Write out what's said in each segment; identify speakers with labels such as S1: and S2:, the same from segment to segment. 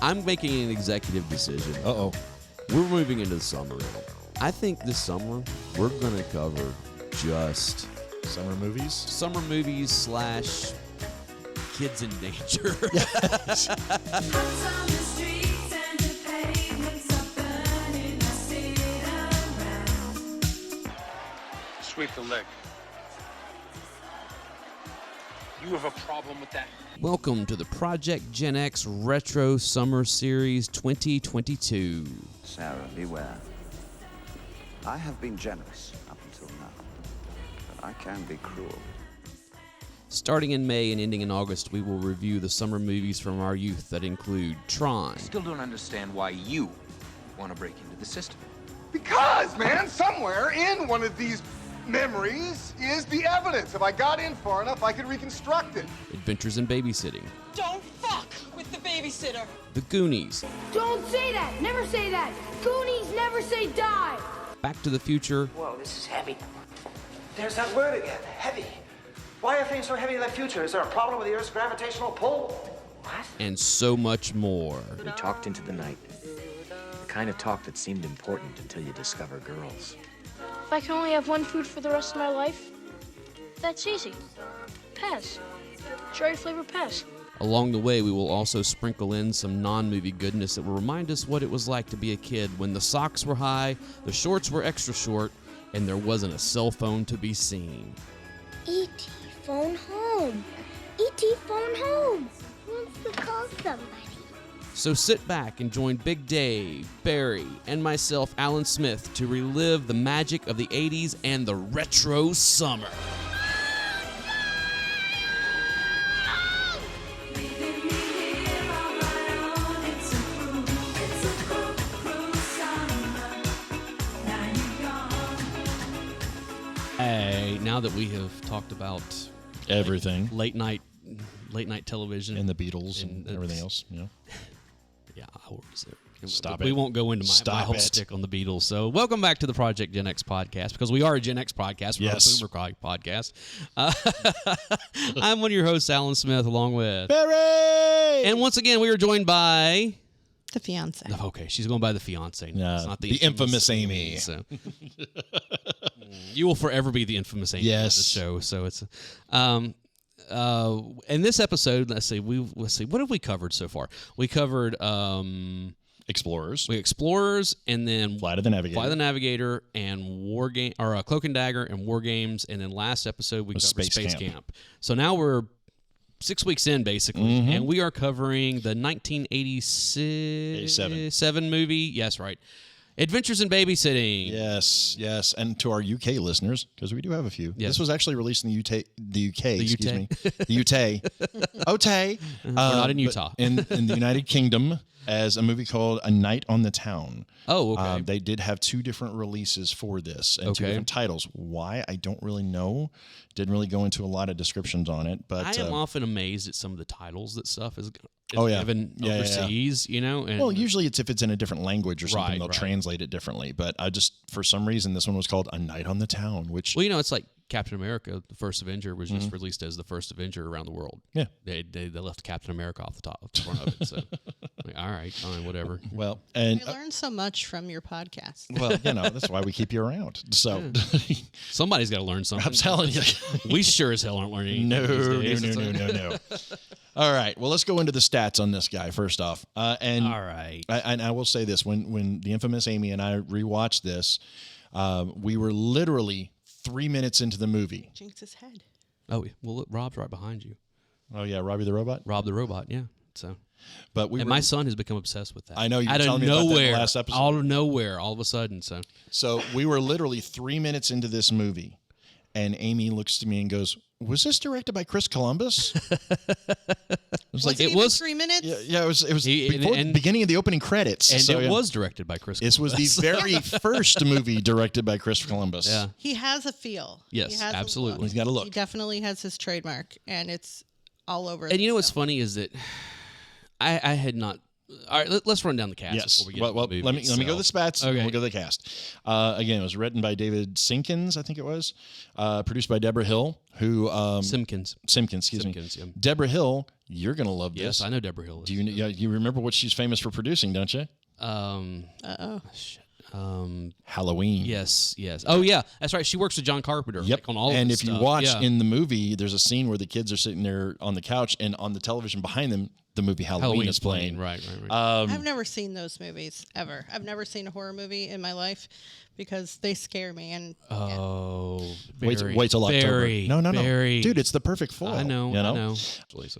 S1: I'm making an executive decision.
S2: Uh-oh.
S1: We're moving into the summer. I think this summer we're going to cover just
S2: Summer movies?
S1: summer movies / kids in danger.
S3: Sweep the leg. You have a problem with that?
S1: Welcome to the Project Gen X Retro Summer Series 2022.
S4: Sarah, beware. I have been generous up until now, but I can be cruel.
S1: Starting in May and ending in August, we will review the summer movies from our youth that include Tron,
S5: Still don't understand why you want to break into the system.
S6: Because, man, somewhere in one of these memories is the evidence. If I got in far enough, I could reconstruct it.
S1: Adventures in Babysitting,
S7: Don't fuck with the babysitter.
S1: The Goonies,
S8: Don't say that! Never say that! Goonies never say die!
S1: Back to the Future,
S9: Whoa, this is heavy. There's that word again, heavy. Why are things so heavy in the future? Is there a problem with the Earth's gravitational pull? What?
S1: and so much more.
S5: We talked into the night. The kind of talk that seemed important until you discover girls.
S8: If I can only have one food for the rest of my life, that's easy. Pez. Cherry flavored Pez.
S1: Along the way, we will also sprinkle in some non-movie goodness that will remind us what it was like to be a kid when the socks were high, the shorts were extra short, and there wasn't a cell phone to be seen.
S8: E.T. phone home. E.T. phone home. Wants to call somebody.
S1: So sit back and join Big Dave, Barry, and myself, Alan Smith, to relive the magic of the 80s and the retro summer. Hey, now that we have talked about
S2: Everything.
S1: late night television
S2: And the Beatles and
S1: And
S2: everything else, you know.
S1: yeah, hours.
S2: Stop
S1: We
S2: it.
S1: won't go into my
S2: Stop
S1: whole
S2: it.
S1: stick on the Beatles. So, welcome back to the Project Gen X podcast, because we are a Gen X podcast. We're
S2: Yes.
S1: a Boomer podcast. I'm one of your hosts, Alan Smith, along with
S2: Barry!
S1: and once again we are joined by.
S7: The fiance.
S1: Okay, she's going by the fiance. Now.
S2: Yeah,
S1: It's not
S2: the infamous Amy.
S1: So. You will forever be the infamous Amy
S2: Yes.
S1: of the show. So it's in this episode, let's see, what have we covered so far? We covered
S2: Explorers.
S1: Explorers, and then
S2: Flight of the Navigator.
S1: Flight of the Navigator, and War Game, or Cloak and Dagger, and War Games, and then last episode we covered
S2: Space
S1: Space
S2: Camp.
S1: Camp. So now we're 6 weeks in, basically, and we are covering the 1987 movie. Yes, right. Adventures in Babysitting.
S2: Yes, yes. And to our UK listeners, because we do have a few.
S1: Yes.
S2: This was actually released in the UK, excuse
S1: Utah.
S2: me. The Utah. Otay.
S1: We're not in
S2: but
S1: Utah.
S2: in the United Kingdom as a movie called A Night on the Town.
S1: Oh, okay.
S2: They did have two different releases for this and two
S1: Okay.
S2: different titles. Why? I don't really know. Didn't really go into a lot of descriptions on it. But
S1: I am often amazed at some of the titles that stuff is
S2: Oh, yeah.
S1: given
S2: Yeah, yeah, yeah.
S1: overseas, you know? And
S2: well, usually if it's in a different language or something,
S1: Right,
S2: they'll
S1: right.
S2: translate it differently. But I just, for some reason, this one was called A Night on the Town, which...
S1: Well, you know, it's like Captain America, the first Avenger, was just released as the first Avenger around the world.
S2: Yeah.
S1: They left Captain America off the front of it. So, like, all right, fine, whatever.
S2: Well, and...
S7: I learned so much from your podcast.
S2: well, you know, that's why we keep you around. So...
S1: Somebody's got to learn something.
S2: I'm telling you.
S1: We sure as hell aren't learning anything these days.
S2: No. All right. Well, let's go into the stats on this guy first off. And
S1: All right.
S2: I will say this: when the infamous Amy and I rewatched this, we were literally 3 minutes into the movie.
S7: Jinx's head.
S1: Oh, well, look, Rob's right behind you.
S2: Oh yeah, Robbie the Robot.
S1: Rob the Robot, yeah. So,
S2: But we
S1: and
S2: were,
S1: my son has become obsessed with that.
S2: I know you were
S1: out of
S2: telling me about that in the
S1: nowhere,
S2: last episode.
S1: out of nowhere, all of a sudden.
S2: So we were literally 3 minutes into this movie, and Amy looks to me and goes, "Was this directed by Chris Columbus?"
S7: Was
S1: it
S7: it
S1: was-
S7: 3 minutes?
S2: Yeah, it was
S1: He-
S2: before the
S1: and-
S2: beginning of the opening credits.
S1: And
S2: So,
S1: it
S2: yeah.
S1: was directed by Chris
S2: This was the
S1: Columbus.
S2: very first movie directed by Chris Columbus.
S1: Yeah.
S7: He has a feel.
S1: Yes,
S7: He has a
S1: absolutely.
S7: look.
S2: He's got a look.
S7: He definitely has his trademark, and it's all over.
S1: And you know what's
S7: stuff.
S1: funny is that I had not. All right, let's run down the cast
S2: Yes.
S1: before we get
S2: Well,
S1: into the
S2: let
S1: movie
S2: me go to the spats.
S1: Okay.
S2: And we'll go to the cast. Again, it was written by David Sinkins, I think it was. Produced by Deborah Hill, who
S1: Simpkins.
S2: Simpkins, excuse
S1: Simpkins,
S2: me.
S1: yeah.
S2: Deborah Hill You're gonna love this.
S1: Yes, I know Deborah Hill.
S2: Do you? Yeah, you remember what she's famous for producing, don't you?
S1: Shit.
S2: Halloween.
S1: Yes. Oh yeah, that's right. She works with John Carpenter.
S2: Yep.
S1: Like, on all.
S2: And
S1: of
S2: if you
S1: stuff.
S2: watch in the movie, there's a scene where the kids are sitting there on the couch, and on the television behind them, the movie Halloween is playing.
S1: Right.
S7: I've never seen those movies ever. I've never seen a horror movie in my life because they scare me. And
S2: wait till October. No. Dude, it's the perfect fall.
S1: I know.
S2: You know?
S1: I know.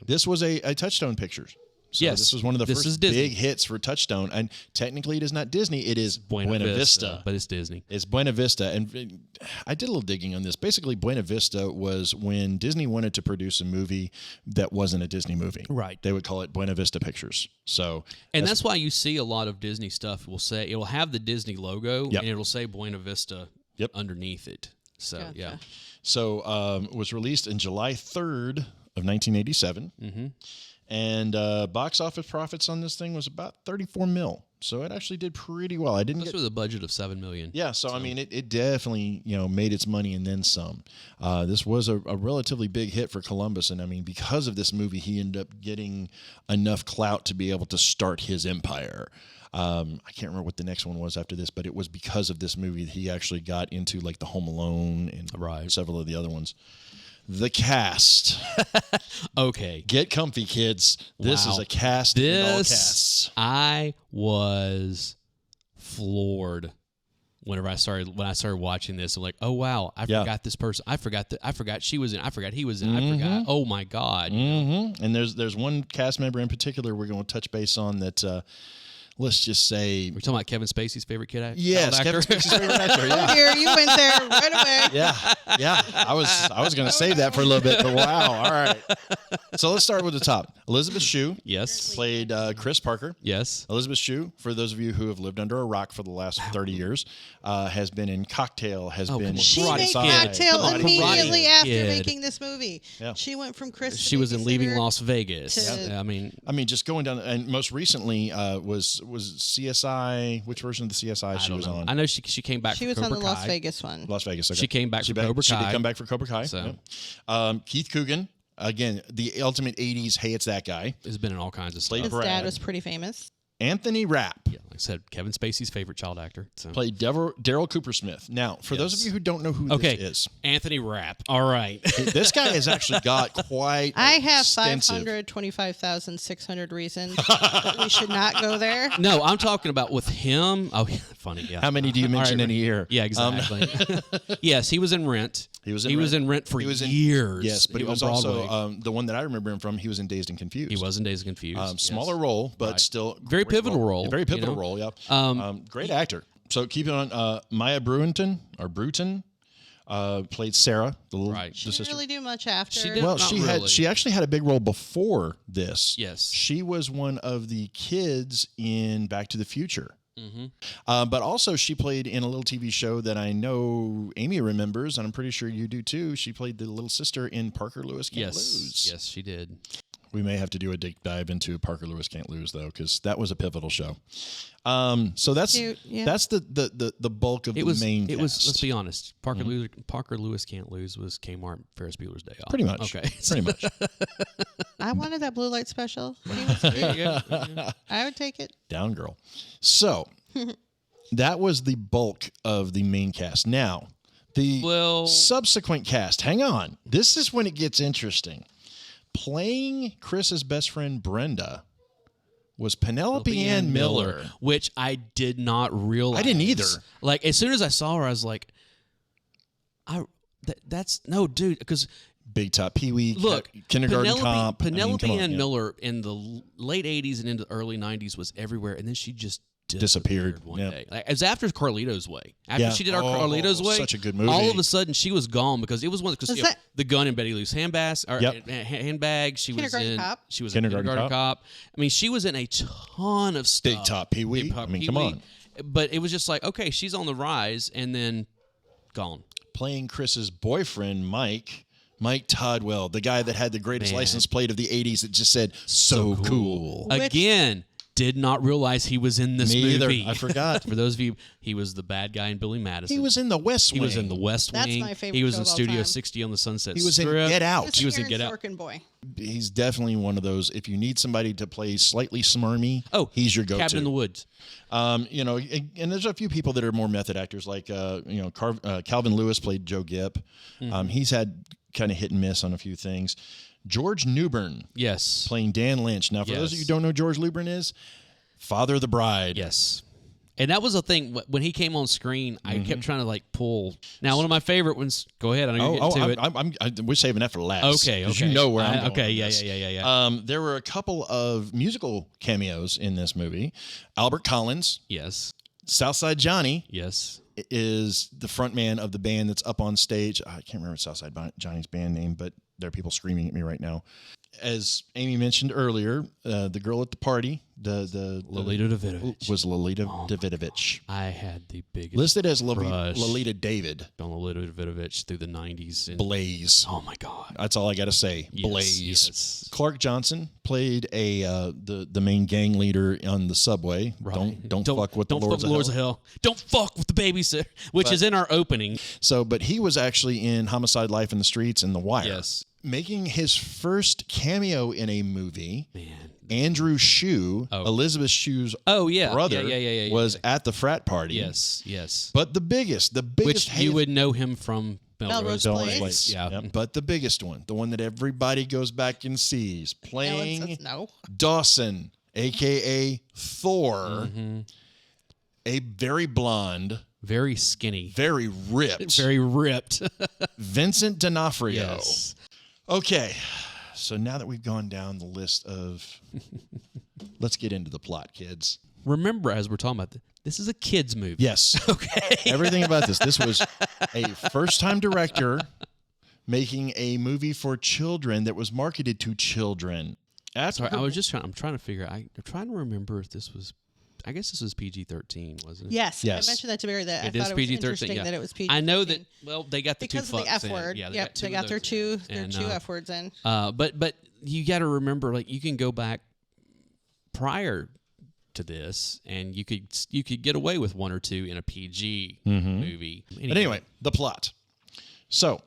S2: This was a Touchstone Pictures. So
S1: yes,
S2: this was one of the first big hits for Touchstone, and technically it is not Disney, it is Buena Vista.
S1: But it's Disney.
S2: It's Buena Vista, and I did a little digging on this. Basically, Buena Vista was when Disney wanted to produce a movie that wasn't a Disney movie.
S1: Right.
S2: They would call it Buena Vista Pictures. So,
S1: and that's why you see a lot of Disney stuff will say, it'll have the Disney logo, and it'll say Buena Vista underneath it. So,
S7: Gotcha.
S2: So, it was released in July 3rd of 1987. Mm-hmm. And box office profits on this thing was about 34 mil. So it actually did pretty well. I didn't
S1: get with a budget of $7 million.
S2: Yeah, so I mean, it definitely made its money and then some. This was a relatively big hit for Columbus, and I mean, because of this movie, he ended up getting enough clout to be able to start his empire. I can't remember what the next one was after this, but it was because of this movie that he actually got into like the Home Alone and several of the other ones. The cast.
S1: Okay.
S2: Get comfy, kids. This is a cast in all casts.
S1: I was floored when I started watching this. I'm like, oh wow, I forgot this person. I forgot she was in. I forgot he was in. I forgot. Oh my God.
S2: Mm-hmm. And there's one cast member in particular we're going to touch base on that. Let's just say...
S1: We're talking about Kevin Spacey's favorite kid actor?
S2: Yes, Kevin Spacey's favorite actor, yeah.
S7: Oh, dear, you went there right away.
S2: Yeah. I was going to save that for a little bit, but wow. All right. So let's start with the top. Elizabeth Shue.
S1: Yes.
S2: Played Chris Parker.
S1: Yes.
S2: Elizabeth Shue, for those of you who have lived under a rock for the last 30 years, has been in Cocktail,
S7: She made Cocktail immediately after making this movie. Yeah. She went from Chris
S1: She was in Leaving Las Vegas.
S2: I mean, just going down, and most recently was CSI, which version of the CSI she was on?
S1: I know she came back
S7: She
S1: for
S7: was
S1: Cobra
S7: on the
S1: Kai.
S7: Las Vegas one.
S2: Las Vegas, okay.
S1: She came back for Cobra Kai.
S2: She did come back for Cobra Kai.
S1: So.
S2: Keith Coogan, again, the ultimate 80s, hey, it's that guy.
S1: Has been in all kinds of stuff.
S7: His dad was pretty famous.
S2: Anthony Rapp.
S1: Yeah, like I said, Kevin Spacey's favorite child actor. So.
S2: Played Daryl Cooper Smith. Now, for those of you who don't know who this is.
S1: Anthony Rapp. All right.
S2: This guy has actually got quite
S7: I have
S2: extensive...
S7: 525,600 reasons that we should not go there.
S1: No, I'm talking about with him. Oh, funny, yeah.
S2: How many do you mention in a year?
S1: Yeah, exactly. Yes, he was in Rent. He was in Rent for years.
S2: Yes, but he was also the one that I remember him from. He was in Dazed and Confused.
S1: He was in Dazed and Confused.
S2: Smaller role, but still
S1: very pivotal role.
S2: Very pivotal role. Yeah. Great actor. So keep it on. Maya Bruton played Sarah, the little
S7: She didn't
S2: sister.
S7: really do much after.
S1: She did.
S2: Well,
S1: Really.
S2: she actually had a big role before this.
S1: Yes.
S2: She was one of the kids in Back to the Future.
S1: Mm-hmm.
S2: But also she played in a little TV show that I know Amy remembers, and I'm pretty sure you do too. She played the little sister in Parker Lewis Can't Lose.
S1: Yes, she did.
S2: We may have to do a deep dive into Parker Lewis Can't Lose, though, because that was a pivotal show. So that's the bulk of the main cast.
S1: Let's be honest, Parker Lewis Can't Lose was Kmart Ferris Bueller's Day Off.
S2: Pretty much.
S1: Okay.
S2: Pretty much.
S7: I wanted that blue light special. I would take it.
S2: Down, girl. So that was the bulk of the main cast. Now, the subsequent cast. Hang on. This is when it gets interesting. Playing Chris's best friend Brenda was Penelope Ann Miller,
S1: which I did not realize.
S2: I didn't either.
S1: Like as soon as I saw her, I was like, "That's no, dude." Because
S2: Big Top Pee Wee,
S1: look,
S2: Kindergarten Cop.
S1: Penelope Ann Miller in the late '80s and into the early '90s was everywhere, and then she just disappeared one day. Like, it was after Carlito's Way. After she did our Carlito's Way,
S2: such a good movie.
S1: All of a sudden, she was gone because it was one because the gun in Betty Lou's handbag. She was in Kindergarten Cop. I mean, she was in a ton of stuff.
S2: Big Top Pee Wee. I mean, come on.
S1: But it was just like, okay, she's on the rise, and then gone.
S2: Playing Chris's boyfriend, Mike Toddwell, the guy that had the greatest license plate of the 80s that just said, so cool.
S1: Again, did not realize he was in this
S2: Me
S1: movie.
S2: either. I forgot.
S1: For those of you, he was the bad guy in Billy Madison.
S2: He was in The West Wing.
S1: He was in The West
S7: That's
S1: Wing.
S7: my favorite
S1: He was
S7: show
S1: in
S7: of all
S1: Studio
S7: time.
S1: 60 on the Sunset
S2: He was in
S1: Strip.
S2: Get Out.
S1: He was in
S7: Aaron
S1: Get Out.
S7: Sorkin boy.
S2: He's definitely one of those. If you need somebody to play slightly smarmy, he's your go-to.
S1: Cabin in the Woods.
S2: You know, and there's a few people that are more method actors, like Calvin Lewis played Joe Gipp. He's had kind of hit and miss on a few things. George Newbern,
S1: yes,
S2: playing Dan Lynch. Now, for those of you who don't know who George Newbern is, Father of the Bride.
S1: Yes. And that was the thing. When he came on screen, I kept trying to like pull. Now, one of my favorite ones. Go ahead. I know you're getting to it.
S2: We're saving that for last.
S1: Okay.
S2: You know where I'm going.
S1: Okay. Yeah.
S2: There were a couple of musical cameos in this movie. Albert Collins.
S1: Yes.
S2: Southside Johnny.
S1: Yes.
S2: Is the front man of the band that's up on stage. I can't remember Southside Johnny's band name, but there are people screaming at me right now. As Amy mentioned earlier, the girl at the party, the
S1: Lolita Davidovich.
S2: was Lolita Davidovich.
S1: I had the biggest
S2: listed as
S1: crush
S2: Lolita David
S1: on Lolita Davidovich through the 90s. And
S2: Blaze.
S1: Oh my God.
S2: That's all I got to say.
S1: Yes,
S2: Blaze.
S1: yes.
S2: Clark Johnson played the main gang leader on the subway.
S1: Right.
S2: Don't fuck with the Lords of Hell.
S1: Don't fuck with the babysitter, which is in our opening.
S2: So, but he was actually in Homicide: Life in the Streets and The Wire.
S1: Yes.
S2: Making his first cameo in a movie, Andrew Shue, Elizabeth Shue's brother, was at the frat party.
S1: Yes.
S2: But the biggest
S1: which you would know him from
S7: Melrose Place.
S1: Yeah.
S2: Yep. But the biggest one, the one that everybody goes back and sees, playing
S7: Ellen says no.
S2: Dawson, a.k.a. Thor, a very blonde,
S1: very skinny,
S2: very ripped, Vincent D'Onofrio.
S1: Yes.
S2: Okay, so now that we've gone down the list of, let's get into the plot, kids.
S1: Remember, as we're talking about this is a kids movie.
S2: Yes.
S1: Okay.
S2: Everything about this. This was a first-time director making a movie for children that was marketed to children.
S1: Sorry, I'm trying to figure. I'm trying to remember if this was. I guess this was PG-13, wasn't it?
S7: Yes. I mentioned that to Barry. That
S1: it
S7: I
S1: is
S7: thought it was
S1: PG-13.
S7: interesting that it was PG-13.
S1: I know that. Well, they got the
S7: because
S1: two
S7: of the
S1: fucks
S7: F word.
S1: in. Yeah,
S7: yep, they got their two F words in.
S1: But you got to remember, like, you can go back prior to this, and you could get away with one or two in a PG movie.
S2: But anyway, the plot. So,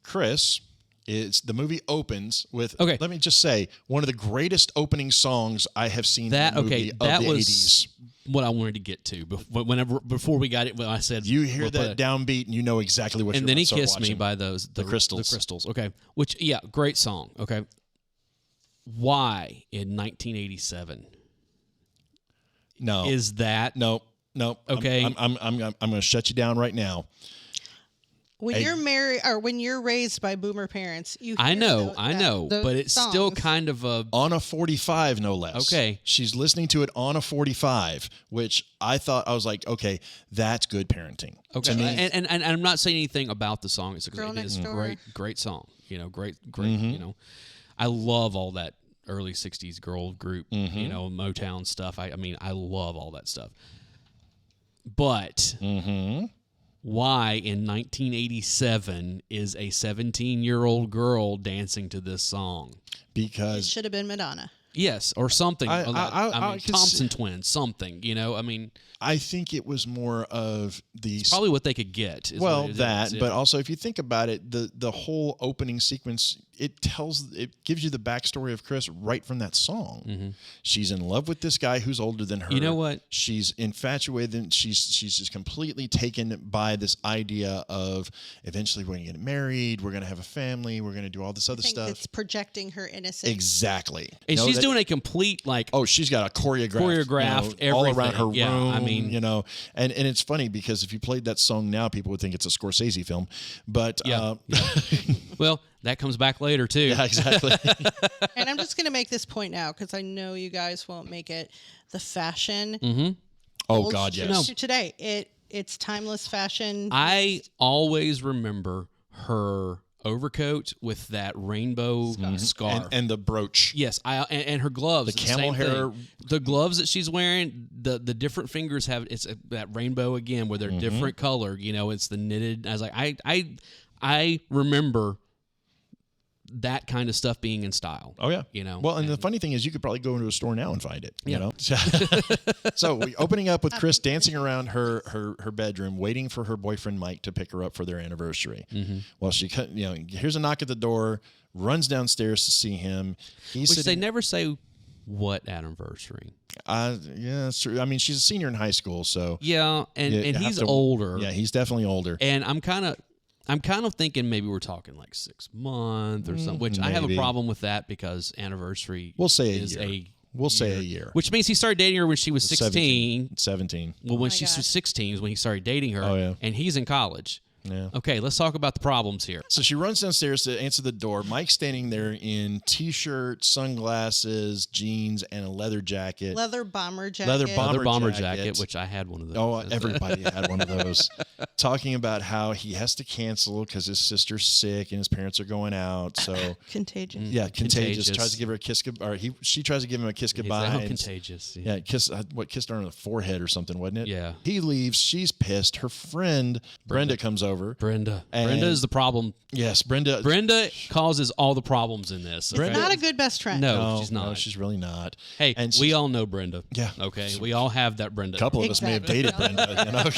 S2: Chris. The movie opens with, let me just say, one of the greatest opening songs I have seen in a movie of the 80s.
S1: What I wanted to get to before we got it. When I said
S2: you hear that downbeat and you know exactly what.
S1: And then he kissed me by the crystals. The crystals. Okay, which great song. Okay, why in 1987?
S2: No,
S1: is that
S2: no?
S1: Okay,
S2: I'm going to shut you down right now.
S7: When you're married or when you're raised by boomer parents, you hear
S1: I know, but it's
S7: songs.
S1: still kind of
S2: on a 45, no less.
S1: Okay,
S2: she's listening to it on a 45, which I was like, okay, that's good parenting.
S1: Okay, and I'm not saying anything about the song. It is a great song. Great. I love all that early '60s girl group, Motown stuff. I mean, I love all that stuff. But why in 1987 is a 17-year-old girl dancing to this song?
S7: Because it should have been Madonna.
S1: Yes, or something. I mean, Thompson twins, something. I mean,
S2: I think it was more of
S1: it's probably what they could get.
S2: But also if you think about it, the whole opening sequence, it gives you the backstory of Chris right from that song. She's in love with this guy who's older than her.
S1: You know what?
S2: She's infatuated, and she's just completely taken by this idea of eventually we're going to get married, we're going to have a family, we're going to do all this other stuff.
S7: It's projecting her innocence.
S2: Exactly.
S1: And she's doing a complete
S2: she's got a choreographed all around her room. I mean, and it's funny because if you played that song now, people would think it's a Scorsese film. But
S1: well, that comes back later too.
S2: Yeah, exactly.
S7: And I'm just going to make this point now because I know you guys won't make it. The fashion.
S2: Oh God, yes.
S7: Today, it's timeless fashion.
S1: I always remember her overcoat with that rainbow scarf
S2: and the brooch.
S1: Yes, and her gloves,
S2: the camel hair,
S1: the gloves that she's wearing. The different fingers have that rainbow again, where they're different color. It's the knitted. I was like, I remember that kind of stuff being in style.
S2: Oh, yeah.
S1: You know?
S2: Well, and the funny thing is you could probably go into a store now and find it, you know? So opening up with Chris dancing around her bedroom, waiting for her boyfriend Mike to pick her up for their anniversary. Well, she here's a knock at the door, runs downstairs to see him.
S1: Which they never say what anniversary.
S2: Yeah, that's true. I mean, she's a senior in high school, so
S1: yeah, and he's older.
S2: Yeah, he's definitely older.
S1: And I'm kind of thinking maybe we're talking like 6 months or something, which
S2: maybe.
S1: I have a problem with that because anniversary
S2: We'll say
S1: is
S2: a year.
S1: Which means he started dating her when she was 16.
S2: 17.
S1: Well, when she was 16 is when he started dating her.
S2: Oh, yeah.
S1: And he's in college.
S2: Yeah.
S1: Okay, let's talk about the problems here.
S2: So she runs downstairs to answer the door. Mike's standing there in T-shirt, sunglasses, jeans, and a leather jacket.
S7: Leather bomber jacket.
S2: Leather bomber jacket,
S1: which I had one of those.
S2: Oh, everybody had one of those. Talking about how he has to cancel because his sister's sick and his parents are going out. So
S7: Contagious.
S2: Yeah, contagious. Tries to give her a kiss goodbye. She tries to give him a kiss goodbye.
S1: He's contagious.
S2: Yeah, kissed her on the forehead or something, wasn't it?
S1: Yeah.
S2: He leaves. She's pissed. Her friend Brenda comes over.
S1: Brenda is the problem.
S2: Yes, Brenda
S1: causes all the problems in this. Okay?
S7: Not a good best friend.
S1: No, she's not.
S2: No, she's really not.
S1: Hey,
S2: and
S1: we all know Brenda.
S2: Yeah.
S1: Okay, we all have that Brenda.
S2: A couple of us may have dated Brenda, you know.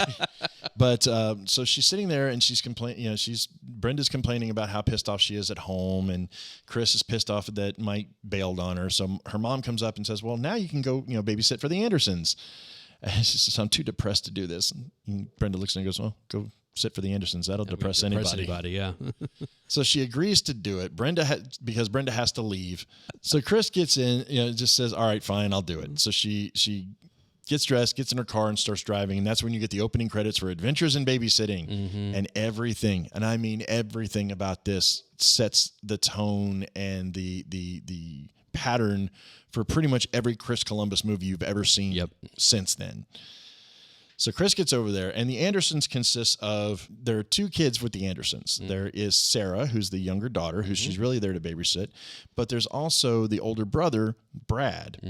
S2: But so she's sitting there and she's complaining. You know, Brenda's complaining about how pissed off she is at home, and Chris is pissed off that Mike bailed on her. So her mom comes up and says, "Well, now you can go, babysit for the Andersons." And she says, "I'm too depressed to do this." And Brenda looks at her and goes, "Well, go sit for the Andersons. That'll depress anybody."
S1: Yeah.
S2: So she agrees to do it. Because Brenda has to leave. So Chris gets in, just says, "All right, fine, I'll do it." So she gets dressed, gets in her car, and starts driving. And that's when you get the opening credits for Adventures in Babysitting. And everything, and I mean everything about this sets the tone and the pattern for pretty much every Chris Columbus movie you've ever seen since then. So Chris gets over there, and the Andersons consists of, there are two kids with the Andersons. There is Sarah, who's the younger daughter, who she's really there to babysit, but there's also the older brother, Brad.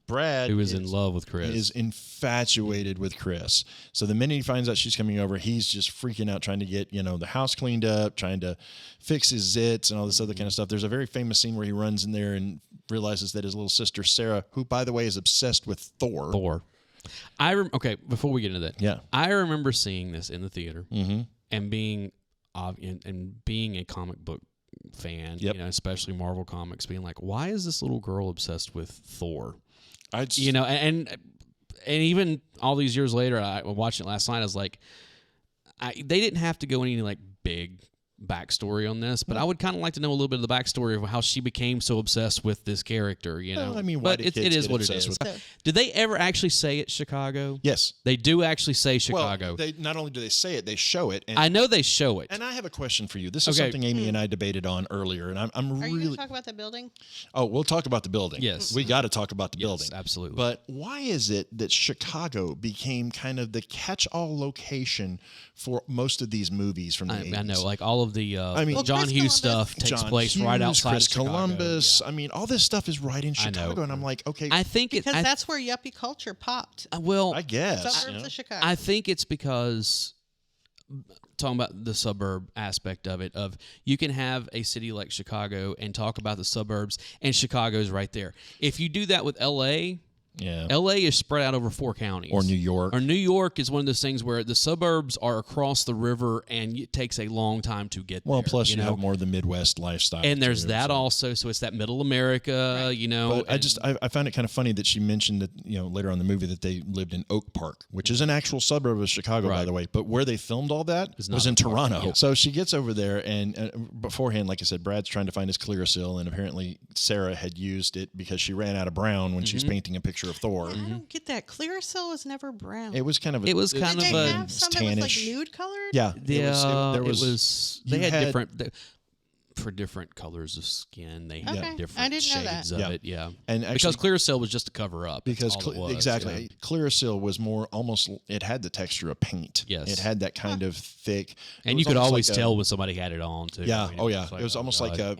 S2: Brad,
S1: who is in love with Chris,
S2: is infatuated with Chris. So the minute he finds out she's coming over, he's just freaking out, trying to get the house cleaned up, trying to fix his zits and all this other kind of stuff. There's a very famous scene where he runs in there and realizes that his little sister Sarah, who by the way is obsessed with Thor.
S1: Okay, before we get into that, I remember seeing this in the theater and being a comic book fan, especially Marvel comics, being like, why is this little girl obsessed with Thor? And even all these years later, I watched it last night. I was like, they didn't have to go any like big backstory on this, but I would kind of like to know a little bit of the backstory of how she became so obsessed with this character,
S2: Well, I mean,
S1: but it is what it is. Did they ever actually say it's Chicago?
S2: Yes.
S1: They do actually say Chicago.
S2: Well, not only do they say it, they show it. And
S1: I know they show it.
S2: And I have a question for you. This is something Amy and I debated on earlier, and I'm
S7: Are
S2: really...
S7: you going to talk about the building?
S2: Oh, we'll talk about the building.
S1: Yes.
S2: We got to talk about the building.
S1: Absolutely.
S2: But why is it that Chicago became kind of the catch-all location for most of these movies from the 80s?
S1: I know, like all of the John
S7: Chris
S1: Hughes
S7: Columbus.
S1: stuff takes place right outside
S2: Chris
S1: of Chicago.
S2: Columbus. I mean, all this stuff is right in Chicago, and I'm like, okay.
S1: I think
S7: because that's where yuppie culture popped.
S2: I guess.
S7: Suburbs of Chicago.
S1: I think it's because, talking about the suburb aspect of it, of you can have a city like Chicago and talk about the suburbs, and Chicago's right there. If you do that with L.A., L.A. is spread out over 4 counties.
S2: Or New York.
S1: Or New York is one of those things where the suburbs are across the river and it takes a long time to get there.
S2: Well, plus you have more of the Midwest lifestyle.
S1: And there's that also, so it's that middle America,
S2: But I found it kind of funny that she mentioned that, later on in the movie that they lived in Oak Park, which is an actual suburb of Chicago, by the way. But where they filmed all that was in Toronto. So she gets over there, and beforehand, like I said, Brad's trying to find his Clearasil, and apparently Sarah had used it because she ran out of brown when she was painting a picture of Thor.
S7: I don't get that. Clearasil was never brown.
S2: It was kind of a...
S1: It was kind
S7: Did
S1: of
S7: they
S1: a
S7: have some that was like nude colored?
S2: Yeah.
S1: They had different... For different colors of skin, they had different shades of it. Yeah,
S2: and actually,
S1: because Clearasil was just a cover up.
S2: Because Clearasil was more almost. It had the texture of paint.
S1: Yes,
S2: it had that kind of thick.
S1: And you could always tell when somebody had it on too.
S2: Yeah. It was almost like a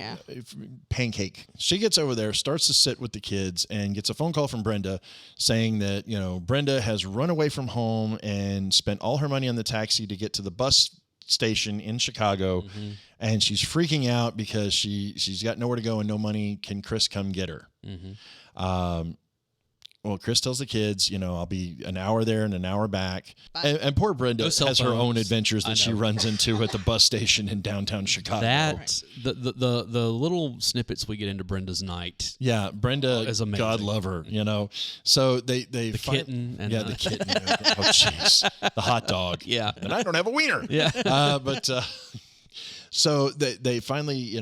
S2: pancake. She gets over there, starts to sit with the kids, and gets a phone call from Brenda saying that Brenda has run away from home and spent all her money on the taxi to get to the bus station in Chicago, and she's freaking out because she's got nowhere to go and no money. Can Chris come get her? Well, Chris tells the kids, I'll be an hour there and an hour back. And poor Brenda has her own adventures that she runs into at the bus station in downtown Chicago.
S1: The little snippets we get into Brenda's night.
S2: Yeah, Brenda
S1: is amazing.
S2: God love her, So the
S1: kitten and
S2: the kitten. Oh jeez, the hot dog.
S1: Yeah,
S2: and I don't have a wiener.
S1: Yeah,
S2: so they finally,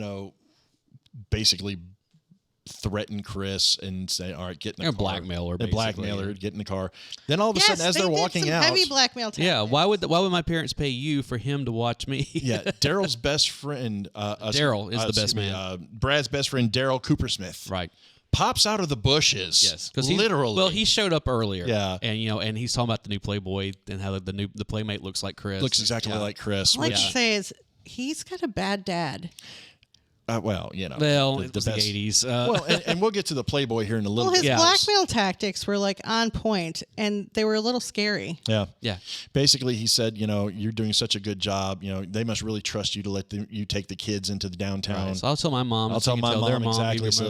S2: basically threaten Chris and say, "All right, get in the car."
S1: Blackmail her.
S2: They blackmail her, get in the car. Then all of a sudden, as they're walking out,
S7: heavy blackmail tactics.
S1: Yeah, why would my parents pay you for him to watch me?
S2: Yeah, Daryl's best friend,
S1: Daryl is the best man.
S2: Brad's best friend, Daryl Coopersmith,
S1: right,
S2: pops out of the bushes.
S1: Yes, because
S2: literally.
S1: He showed up earlier.
S2: Yeah,
S1: and he's talking about the new Playboy and how the Playmate looks like Chris.
S2: Looks exactly like Chris.
S7: All I can say is he's got a bad dad.
S2: Well,
S1: it was the 80s.
S2: Well, and we'll get to the Playboy here in a little
S7: bit.
S2: bit.
S7: His blackmail tactics were on point, and they were a little scary.
S2: Yeah.
S1: Yeah.
S2: Basically, he said, you're doing such a good job. They must really trust you to let you take the kids into the downtown.
S1: Right. So I'll tell my mom.
S2: I'll tell my mom exactly.
S1: So,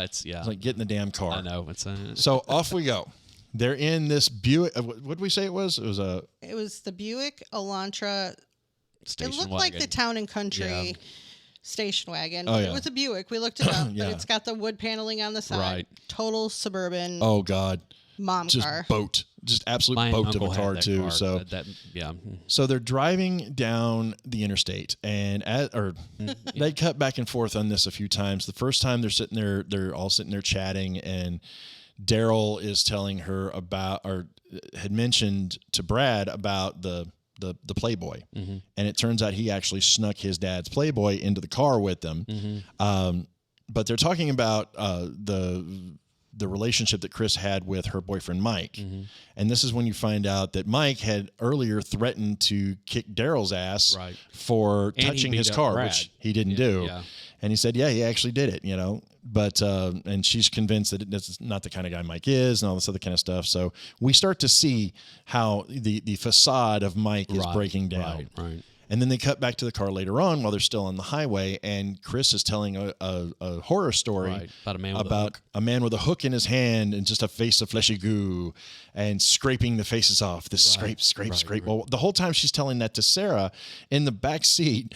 S2: it's like get in the damn car.
S1: I know.
S2: So off we go. They're in this Buick. What did we say it was?
S7: It was the Buick Elantra.
S1: Station
S7: it looked
S1: wagon.
S7: like the Town and Country station wagon.
S2: Oh, yeah.
S7: It was a Buick. We looked it up, but it's got the wood paneling on the side.
S1: Right.
S7: Total suburban.
S2: Oh God.
S7: Mom
S2: just
S7: car.
S2: Boat. Just absolute boat of a car too.
S1: Car.
S2: So So they're driving down the interstate, and they cut back and forth on this a few times. The first time they're all sitting there chatting, and Daryl is telling her about, or had mentioned to Brad about the Playboy, and it turns out he actually snuck his dad's Playboy into the car with them. But they're talking about the relationship that Chris had with her boyfriend Mike, and this is when you find out that Mike had earlier threatened to kick Daryl's ass for touching his car, which he didn't do.
S1: Yeah.
S2: And he said, yeah, he actually did it, But and she's convinced that that's not the kind of guy Mike is, and all this other kind of stuff. So we start to see how the facade of Mike is breaking down.
S1: Right.
S2: And then they cut back to the car later on while they're still on the highway, and Chris is telling a horror story
S1: about
S2: a man with a hook in his hand and just a face of fleshy goo and scraping the faces off. This scrape. Well, the whole time she's telling that to Sarah in the back seat,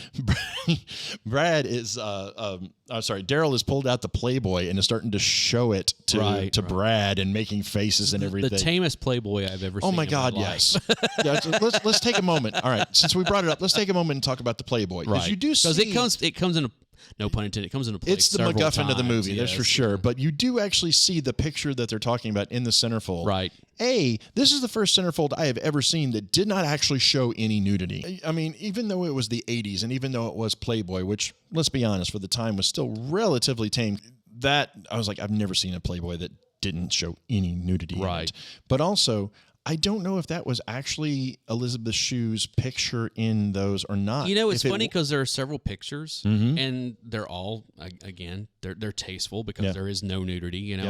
S2: Brad is Daryl has pulled out the Playboy and is starting to show it to Brad and making faces and everything.
S1: The tamest Playboy I've ever seen.
S2: Oh my God, yes. Let's take a moment. All right, since we brought it up, let's take a moment and talk about the Playboy.
S1: Right.
S2: You do see,
S1: because it comes in a, no pun intended, it comes into play.
S2: It's the MacGuffin of the movie, that's for sure. But you do actually see the picture that they're talking about in the centerfold.
S1: Right.
S2: This is the first centerfold I have ever seen that did not actually show any nudity. I mean, even though it was the 80s and even though it was Playboy, which, let's be honest, for the time was still relatively tame, that I was like, I've never seen a Playboy that didn't show any nudity.
S1: Right.
S2: But also, I don't know if that was actually Elizabeth Shue's picture in those or not.
S1: It's funny because there are several pictures, and they're all, again, they're tasteful because there is no nudity, and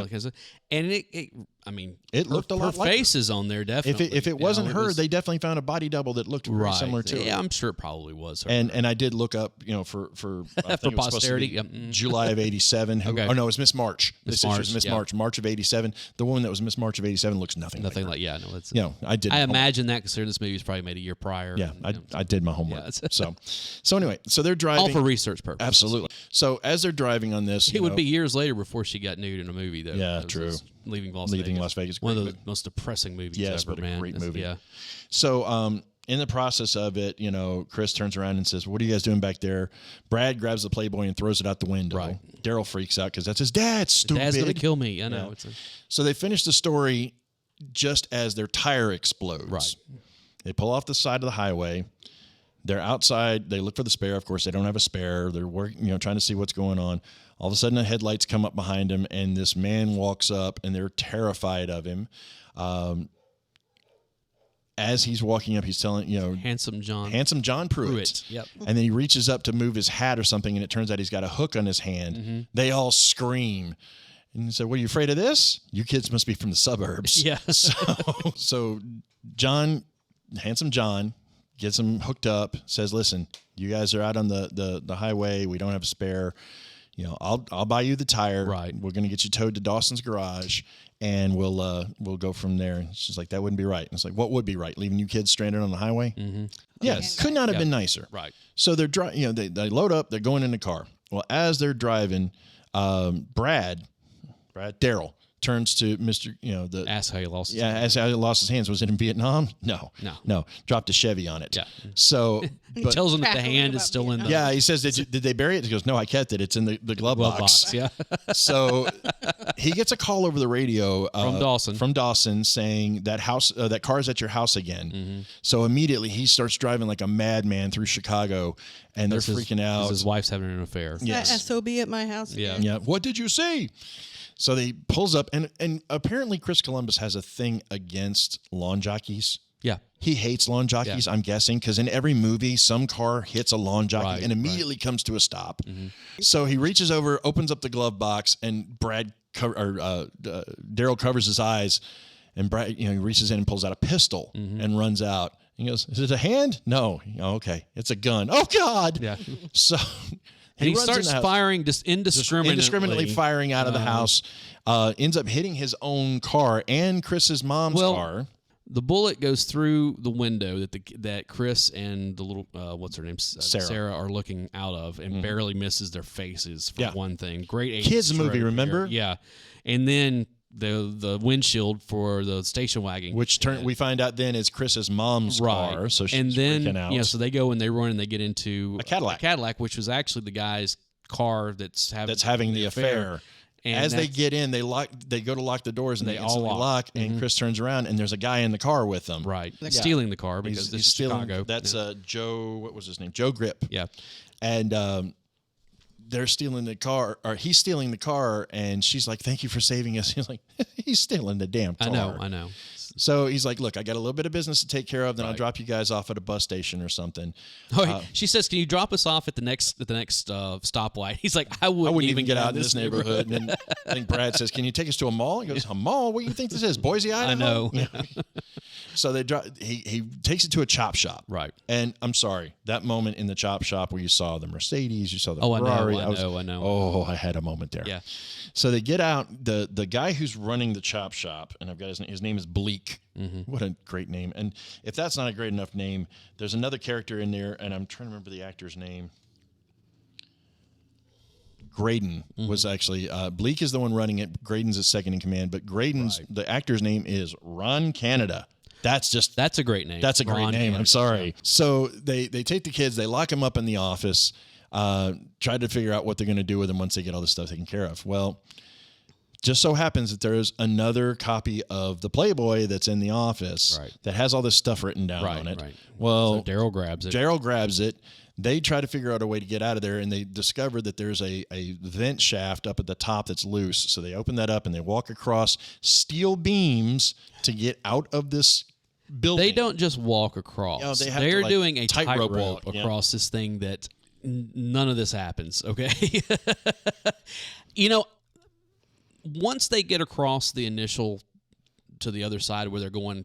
S1: it
S2: looked a lot
S1: her
S2: like
S1: face is on there, definitely.
S2: If it wasn't her, they definitely found a body double that looked very similar to her.
S1: Yeah, I'm sure it probably was her.
S2: And I did look up, for I think
S1: for posterity,
S2: July of '87.
S1: Okay.
S2: Oh no, it was Miss March. This was Miss
S1: March,
S2: March of '87. The woman that was Miss March of '87 looks nothing like her. I did.
S1: I imagine that considering this movie was probably made a year prior.
S2: Yeah, I did my homework. Yeah, so anyway, so they're driving
S1: all for research purposes.
S2: Absolutely. So as they're driving on this,
S1: it would be years later before she got nude in a movie, though.
S2: Yeah, true.
S1: Leaving Las Vegas.
S2: One
S1: of the most depressing movies ever,
S2: but
S1: man.
S2: a great movie.
S1: Yeah.
S2: So in the process of it, Chris turns around and says, "What are you guys doing back there?" Brad grabs the Playboy and throws it out the window.
S1: Right.
S2: Daryl freaks out because that's his dad. Stupid.
S1: Dad's gonna kill me. I know.
S2: Yeah. So they finish the story just as their tire explodes.
S1: Right.
S2: They pull off the side of the highway. They're outside. They look for the spare. Of course, they don't have a spare. They're working, trying to see what's going on. All of a sudden, the headlights come up behind him, and this man walks up, and they're terrified of him. As he's walking up, he's telling,
S1: Handsome John
S2: Pruitt.
S1: Yep.
S2: And then he reaches up to move his hat or something, and it turns out he's got a hook on his hand. They all scream. And he said, "What, are you afraid of this? You kids must be from the suburbs."
S1: Yeah.
S2: So John, Handsome John, gets them hooked up, says, listen, you guys are out on the highway. We don't have a spare. You know, I'll buy you the tire.
S1: Right.
S2: We're going to get you towed to Dawson's garage, and we'll go from there. And she's like, that wouldn't be right. And it's like, what would be right? Leaving you kids stranded on the highway?
S1: Mm-hmm.
S2: Yes. Could not have been nicer.
S1: Right.
S2: So they're driving, you know, they load up, they're going in the car. Well, as they're driving, Daryl turns to Mr. You know, the
S1: ask how he lost his
S2: ask how he lost his hands. Was it in Vietnam? No. Dropped a Chevy on it.
S1: Yeah.
S2: So
S1: he tells him that the hand is still in the.
S2: Yeah, he says, did they bury it? He goes, no, I kept it. It's in the glove box.
S1: Yeah.
S2: So he gets a call over the radio
S1: from
S2: Dawson saying that car's at your house again. Mm-hmm. So immediately he starts driving like a madman through Chicago, and they're freaking out.
S1: His wife's having an affair.
S2: Yes.
S7: SOB at my house.
S1: Yeah.
S7: Again.
S2: Yeah. What did you see? So they pulls up, and apparently Chris Columbus has a thing against lawn jockeys.
S1: Yeah.
S2: He hates lawn jockeys, I'm guessing, because in every movie, some car hits a lawn jockey and immediately comes to a stop. Mm-hmm. So he reaches over, opens up the glove box, and Daryl covers his eyes, and Brad, he reaches in and pulls out a pistol and runs out. He goes, "Is it a hand? No. Oh, okay, it's a gun. Oh God!"
S1: Yeah.
S2: So.
S1: And he starts firing just indiscriminately
S2: firing out of the house. Ends up hitting his own car and Chris's mom's car.
S1: The bullet goes through the window that Chris and the little what's her name Sarah are looking out of, and barely misses their faces for one thing. Great 80s
S2: kids movie, remember?
S1: Yeah, and then the windshield for the station wagon,
S2: which we find out then is Chris's mom's car. So she's freaking out.
S1: So they go and they run and they get into
S2: a Cadillac,
S1: which was actually the guy's car that's having the
S2: affair. And as they get in, they go to lock the doors, and they all lock. And Chris turns around, and there's a guy in the car with them.
S1: Right, stealing the car because this is
S2: stealing,
S1: Chicago.
S2: That's Joe. What was his name? Joe Grip.
S1: Yeah,
S2: and they're stealing the car, or he's stealing the car, and she's like, "Thank you for saving us." He's like, "He's stealing the damn car."
S1: I know.
S2: So he's like, "Look, I got a little bit of business to take care of. Then I'll drop you guys off at a bus station or something."
S1: She says, "Can you drop us off at the next stoplight?" He's like, "I wouldn't even get out in this neighborhood."
S2: And then I think Brad says, "Can you take us to a mall?" He goes, "A mall? What do you think this is? Boise, Idaho?"
S1: I know.
S2: Yeah. So they he takes it to a chop shop.
S1: Right.
S2: And I'm sorry, that moment in the chop shop where you saw the Mercedes, you saw the
S1: Ferrari.
S2: I know. Oh, I had a moment there.
S1: Yeah.
S2: So they get out, the guy who's running the chop shop, and I've got his name is Bleak. Mm-hmm. What a great name. And if that's not a great enough name, there's another character in there, and I'm trying to remember the actor's name. Graydon was actually Bleak is the one running it. Graydon's his second in command, but the actor's name is Ron Canada. That's
S1: a great name.
S2: That's a great name.
S1: Canada.
S2: I'm sorry. So they take the kids, they lock them up in the office, try to figure out what they're going to do with them once they get all this stuff taken care of. Well, just so happens that there's another copy of the Playboy that's in the office that has all this stuff written down on it.
S1: Right.
S2: Well,
S1: so Daryl grabs it.
S2: They try to figure out a way to get out of there, and they discover that there's a vent shaft up at the top that's loose. So they open that up, and they walk across steel beams to get out of this building.
S1: They don't just walk across. They're doing a tightrope walk across this thing that none of this happens, okay? Once they get across the initial to the other side where they're going,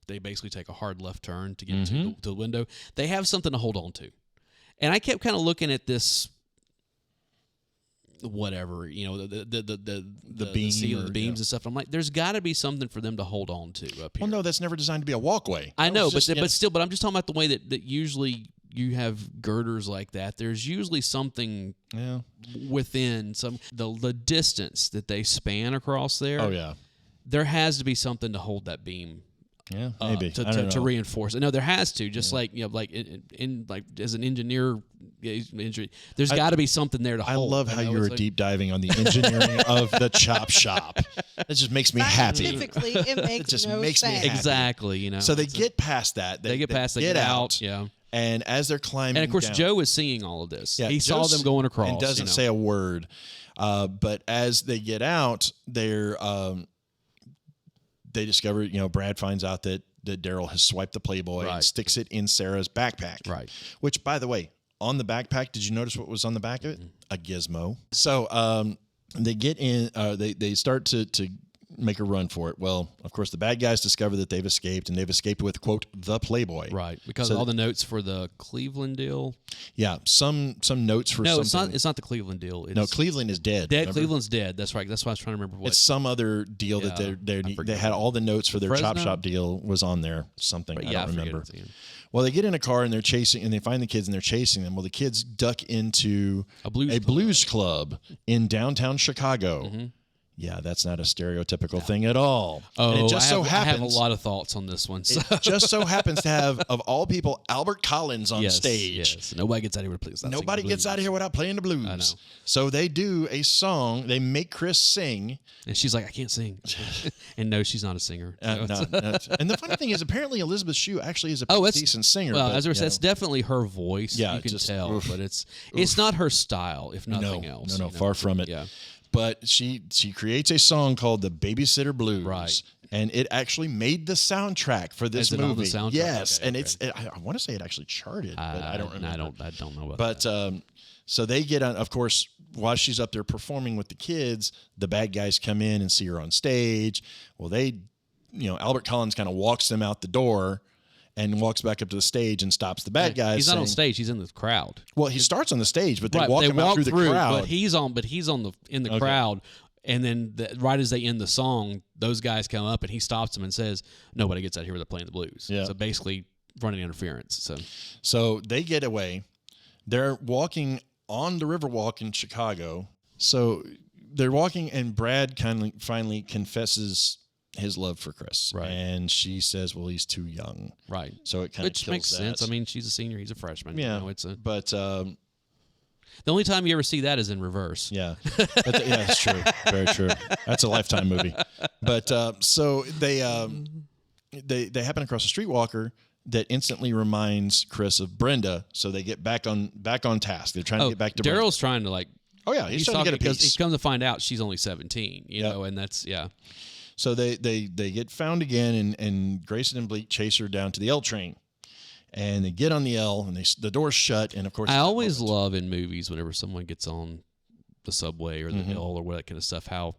S1: they basically take a hard left turn to get to the window. They have something to hold on to. And I kept kind of looking at this, whatever, the beams and stuff. I'm like, there's got to be something for them to hold on to up here.
S2: Well, no, that's never designed to be a walkway.
S1: I know, but I'm just talking about the way that usually you have girders like that. There's usually something within the distance that they span acrost there.
S2: Oh yeah,
S1: there has to be something to hold that beam.
S2: Yeah, maybe
S1: to reinforce it. No, there has to. Just like like as an engineer, there's got to be something there to hold.
S2: I love how you're deep diving on the engineering of the chop shop. It just makes me happy.
S7: Scientifically, it makes
S2: makes me happy.
S1: Exactly.
S2: So they get past that.
S1: They get out. Yeah.
S2: And as they're climbing,
S1: and of course
S2: down,
S1: Joe is seeing all of this.
S2: Yeah,
S1: he saw them going across
S2: and doesn't say a word. But as they get out, they discover, Brad finds out that Daryl has swiped the Playboy and sticks it in Sarah's backpack.
S1: Right.
S2: Which, by the way, on the backpack, did you notice what was on the back of it? A gizmo. So they get in. They start to make a run for it. Well, of course, the bad guys discover that they've escaped, and they've escaped with, quote, the Playboy.
S1: Right, because all the notes for the Cleveland deal.
S2: Yeah, some notes for something.
S1: It's not the Cleveland deal.
S2: No, Cleveland is dead.
S1: Cleveland's dead. That's right. That's why I was trying to remember what.
S2: It's some other deal that they had all the notes for their
S1: Fresno?
S2: Chop Shop deal was on there. Something, I don't remember.
S1: I
S2: Well, they get in a car and they're chasing, and they find the kids and they're chasing them. Well, the kids duck into a blues club in downtown Chicago.
S1: Mm-hmm.
S2: Yeah, that's not a stereotypical thing at all.
S1: Oh,
S2: and it just
S1: I have a lot of thoughts on this one. So.
S2: It just so happens to have, of all people, Albert Collins on stage.
S1: Yes, nobody gets out of here
S2: without playing the blues.
S1: I know.
S2: So they do a song. They make Chris sing.
S1: And she's like, I can't sing. And no, she's not a singer.
S2: No. And the funny thing is, apparently Elizabeth Shue actually is a decent singer.
S1: Well,
S2: but,
S1: as I said, that's definitely her voice.
S2: Yeah,
S1: you can tell.
S2: Oof.
S1: But it's not her style, if nothing else.
S2: No, far from it.
S1: Yeah.
S2: But she creates a song called "The Babysitter Blues,"
S1: right?
S2: And it actually made the soundtrack for this movie.
S1: On the soundtrack?
S2: Yes,
S1: okay,
S2: and I want to say it actually charted, but I don't remember.
S1: I don't know about
S2: but,
S1: that.
S2: But so they get on. Of course, while she's up there performing with the kids, the bad guys come in and see her on stage. Well, Albert Collins kind of walks them out the door. And walks back up to the stage and stops the bad guys.
S1: He's not on stage; he's in the crowd.
S2: Well, he starts on the stage, but they walk him out through the crowd.
S1: But he's in the crowd. And then right as they end the song, those guys come up and he stops them and says, "Nobody gets out here without playing the blues."
S2: Yeah.
S1: So basically, running interference.
S2: So they get away. They're walking on the Riverwalk in Chicago. So they're walking, and Brad finally confesses his love for Chris.
S1: Right.
S2: And she says, well, he's too young.
S1: Right.
S2: So it kind of
S1: Which makes sense. I mean, she's a senior, he's a freshman.
S2: Yeah.
S1: But the only time you ever see that is in reverse.
S2: Yeah. It's true. Very true. That's a Lifetime movie. But so they happen across a streetwalker that instantly reminds Chris of Brenda, so they get back on task. They're trying to get back to Brenda.
S1: Daryl's trying to he's
S2: trying to get a piece.
S1: Because he comes to find out she's only 17, you know, and that's
S2: So they get found again, and Grayson and Bleak chase her down to the L train, and they get on the L, and the door's shut, and of course
S1: I always love in movies whenever someone gets on the subway or the L or that kind of stuff how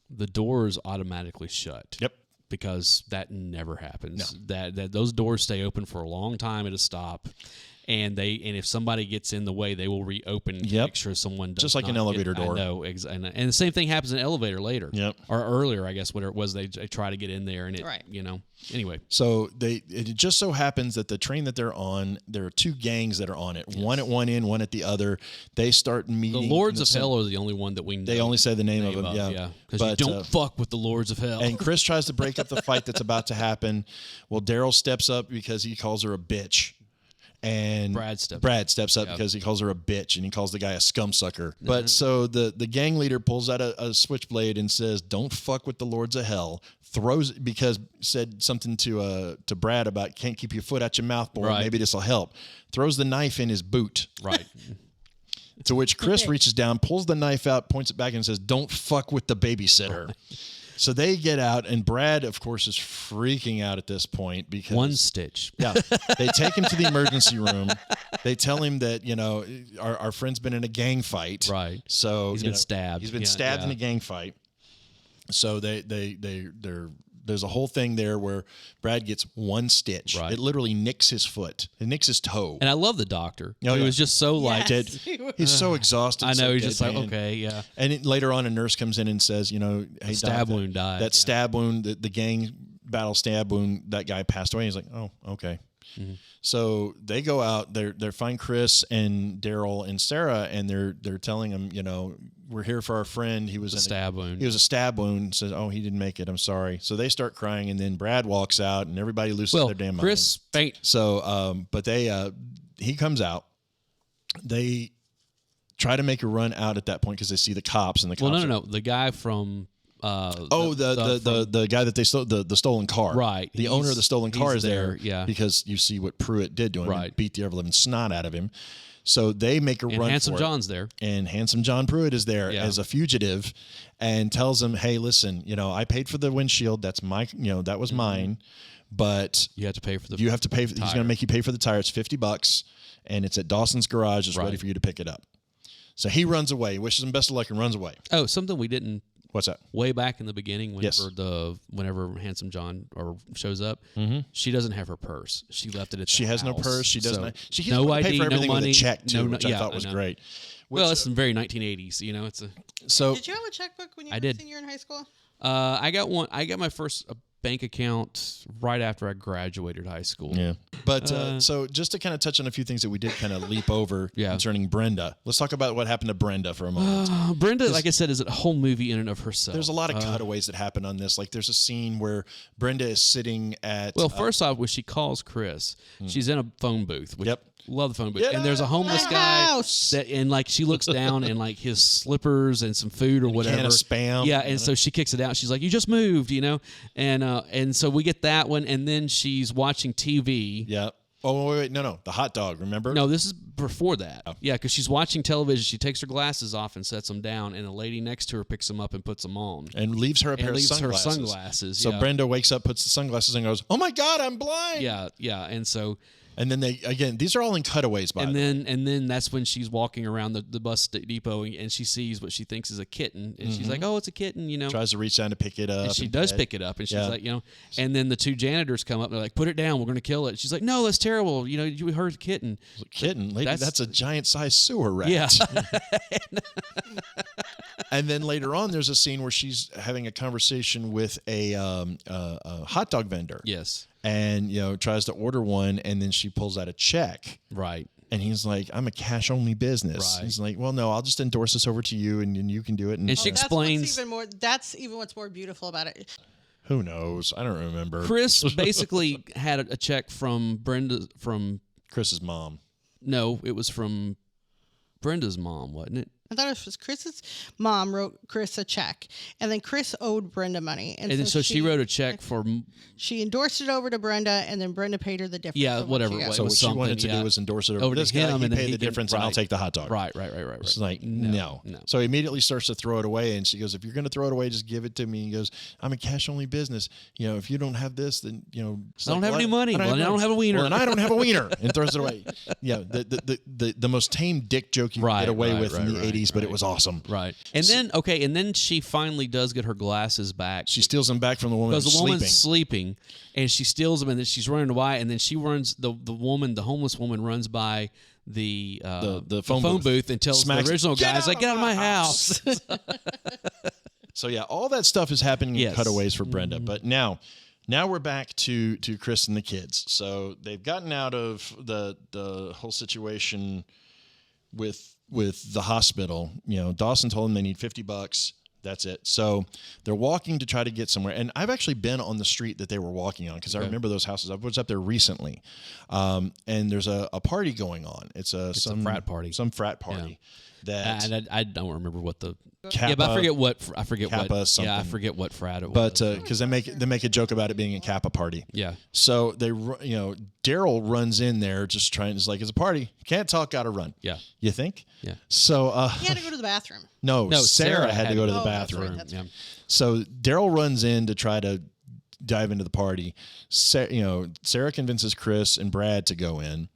S1: the doors automatically shut.
S2: Yep.
S1: Because that never happens.
S2: No.
S1: That those doors stay open for a long time at a stop. And if somebody gets in the way, they will reopen to make sure someone does
S2: just like an elevator door.
S1: I know, and the same thing happens in an elevator later.
S2: Yep.
S1: Or earlier, I guess, whatever it was, they try to get in there, and it, anyway.
S2: So it just so happens that the train that they're on, there are two gangs that are on it. Yes. One at one end, one at the other. They start meeting.
S1: The Lords of Hell are the only one that we know.
S2: They only say the name of them, yeah.
S1: Because you don't fuck with the Lords of Hell.
S2: And Chris tries to break up the fight that's about to happen. Well, Daryl steps up because he calls her a bitch. And Brad steps up because he calls her a bitch, and he calls the guy a scum sucker. But so the gang leader pulls out a switchblade and says, "Don't fuck with the Lords of Hell." Said something to Brad about can't keep your foot out your mouth, boy. Right. Maybe this will help. Throws the knife in his boot.
S1: Right.
S2: To which Chris reaches down, pulls the knife out, points it back, and says, "Don't fuck with the babysitter." Right. So they get out, and Brad, of course, is freaking out at this point because
S1: one stitch.
S2: Yeah, they take him to the emergency room. They tell him that our friend's been in a gang fight.
S1: Right.
S2: So
S1: he's been stabbed.
S2: He's been stabbed in a gang fight. So there's a whole thing there where Brad gets one stitch.
S1: Right.
S2: It literally nicks his foot. It nicks his toe.
S1: And I love the doctor. He was just so dead.
S2: He's so exhausted.
S1: I know.
S2: So
S1: he's just like,
S2: man.
S1: okay, yeah.
S2: And later on, a nurse comes in and says, hey,
S1: stab wound died.
S2: That stab wound, the gang battle stab wound, that guy passed away. He's like, oh, okay. Mm-hmm. So they go out. They find Chris and Daryl and Sarah, and they're telling him, we're here for our friend. He was
S1: a stab wound.
S2: He was a stab wound. Says, oh, he didn't make it. I'm sorry. So they start crying, and then Brad walks out, and everybody loses their damn mind.
S1: Chris faint.
S2: So, but he comes out. They try to make a run out at that point because they see the cops, and the cops.
S1: Well, no. The guy from.
S2: The guy that they stole the stolen car.
S1: Right.
S2: The owner of the stolen car is there.
S1: Yeah.
S2: Because you see what Pruitt did to him.
S1: Right.
S2: Beat the ever-living snot out of him. So they make a run for it.
S1: Handsome John's there.
S2: And Handsome John Pruitt is there as a fugitive and tells him, hey, listen, I paid for the windshield. That's my, that was mine. But
S1: you have to pay for the
S2: he's going to make you pay for the tire. It's $50 and it's at Dawson's garage. It's ready for you to pick it up. So he runs away, wishes him best of luck and runs away.
S1: Oh, something we didn't
S2: What's that?
S1: Way back in the beginning, whenever
S2: Yes.
S1: whenever Handsome John shows up, she doesn't have her purse. She left it at the
S2: She has no
S1: house.
S2: purse. She doesn't.
S1: So,
S2: She keeps
S1: no
S2: wanting to
S1: ID,
S2: pay for
S1: no
S2: everything
S1: money,
S2: with a check too, which I
S1: yeah,
S2: thought was
S1: know.
S2: great.
S1: Well, it's very 1980s. You know, it's a.
S2: So
S7: Did you have a checkbook when you
S1: I
S7: were
S1: did.
S7: a senior in high school?
S1: I got one. I got my first bank account right after I graduated high school.
S2: yeah, but so just to kind of touch on a few things that we did kind of leap over concerning Brenda. Let's talk about what happened to Brenda for a moment.
S1: Brenda, like I said, is a whole movie in and of herself.
S2: There's a lot of cutaways that happen on this. Like there's a scene where Brenda is sitting at.
S1: Well, first off, when she calls Chris, she's in a phone booth. Which
S2: Yep.
S1: Love the phone booth.
S2: Get
S1: And there's a homeless
S7: my
S1: guy
S7: house.
S1: that, and like she looks down and like his slippers and some food or whatever.
S2: can of Spam.
S1: Yeah, and so she kicks it out. She's like, "You just moved," you know, and so we get that one, and then she's watching TV.
S2: Yeah. Oh wait, no, the hot dog. Remember?
S1: No, this is before that. Yeah, because she's watching television. She takes her glasses off and sets them down, and a lady next to her picks them up and puts them on.
S2: And leaves her a pair of
S1: leaves her
S2: sunglasses.
S1: sunglasses,
S2: So
S1: yeah.
S2: Brenda wakes up, puts the sunglasses, and goes, "Oh my God, I'm blind."
S1: Yeah, and so.
S2: And then these are all in cutaways, by the way.
S1: And then that's when she's walking around the bus depot and she sees what she thinks is a kitten, and she's like, "Oh, it's a kitten," you know.
S2: Tries to reach down to pick it up.
S1: And she does pick it up, and she's like, you know. And then the two janitors come up, and they're like, "Put it down, we're going to kill it." She's like, "No, that's terrible. You know, you hurt a kitten."
S2: Kitten, lady, that's a giant-sized sewer rat.
S1: Yeah.
S2: And then later on, there's a scene where she's having a conversation with a hot dog vendor.
S1: Yes.
S2: And tries to order one, and then she pulls out a check.
S1: Right.
S2: And he's like, "I'm a cash-only business."
S1: Right.
S2: He's like, "Well, no, I'll just endorse this over to you, and you can do it."
S1: And she explains.
S7: That's even what's more beautiful about it.
S2: Who knows? I don't remember.
S1: Chris basically had a check from
S2: Chris's mom.
S1: No, it was from Brenda's mom, wasn't it?
S7: I thought it was Chris's mom wrote Chris a check, and then Chris owed Brenda money,
S1: And so she wrote a check for.
S7: She endorsed it over to Brenda, and then Brenda paid her the difference.
S1: Yeah,
S7: of what
S1: whatever
S7: she
S1: it
S7: got.
S1: was.
S2: So what she wanted to
S1: something,
S2: do was endorse it
S1: over
S2: over
S1: to
S2: this guy.
S1: him,
S2: He
S1: and then
S2: paid
S1: he
S2: the
S1: can-
S2: difference, and I'll
S1: right.
S2: take the hot dog.
S1: Right.
S2: She's like, no. So he immediately starts to throw it away, and she goes, "If you're going to throw it away, just give it to me." He goes, "I'm a cash-only business. If you don't have this, then
S1: I don't have any money. Well, then I don't have a wiener.
S2: Well, and I don't have a wiener," and throws it away. Yeah, the most tame dick joke you can get away with in the 80s, but it was awesome.
S1: Right. And then she finally does get her glasses back.
S2: She steals them back from the woman
S1: because the woman's sleeping, and she steals them, and then she's running away, and then she runs. The homeless woman runs by the phone booth and tells the original guys, like, "Get out of my house."
S2: So yeah, all that stuff is happening in
S1: Yes.
S2: cutaways for Brenda. But now we're back to Chris and the kids. So they've gotten out of the whole situation with the hospital. Dawson told them they need $50. That's it. So they're walking to try to get somewhere. And I've actually been on the street that they were walking on because I remember those houses. I was up there recently. And there's a party going on. It's some
S1: frat party.
S2: Some frat party. That
S1: I don't remember what the
S2: Kappa,
S1: but I forget what
S2: Kappa something.
S1: I forget what frat it
S2: but
S1: was.
S2: because they make a joke about it being a Kappa party.
S1: Yeah.
S2: So Daryl runs in there just trying. It's like, it's a party. Can't talk, gotta run.
S1: Yeah.
S2: You think?
S1: Yeah.
S2: So
S7: He had to go to the bathroom.
S2: no, Sarah had to go to the
S7: Oh, that's
S2: bathroom.
S7: right, that's right.
S2: So Daryl runs in to try to dive into the party. Sarah convinces Chris and Brad to go in.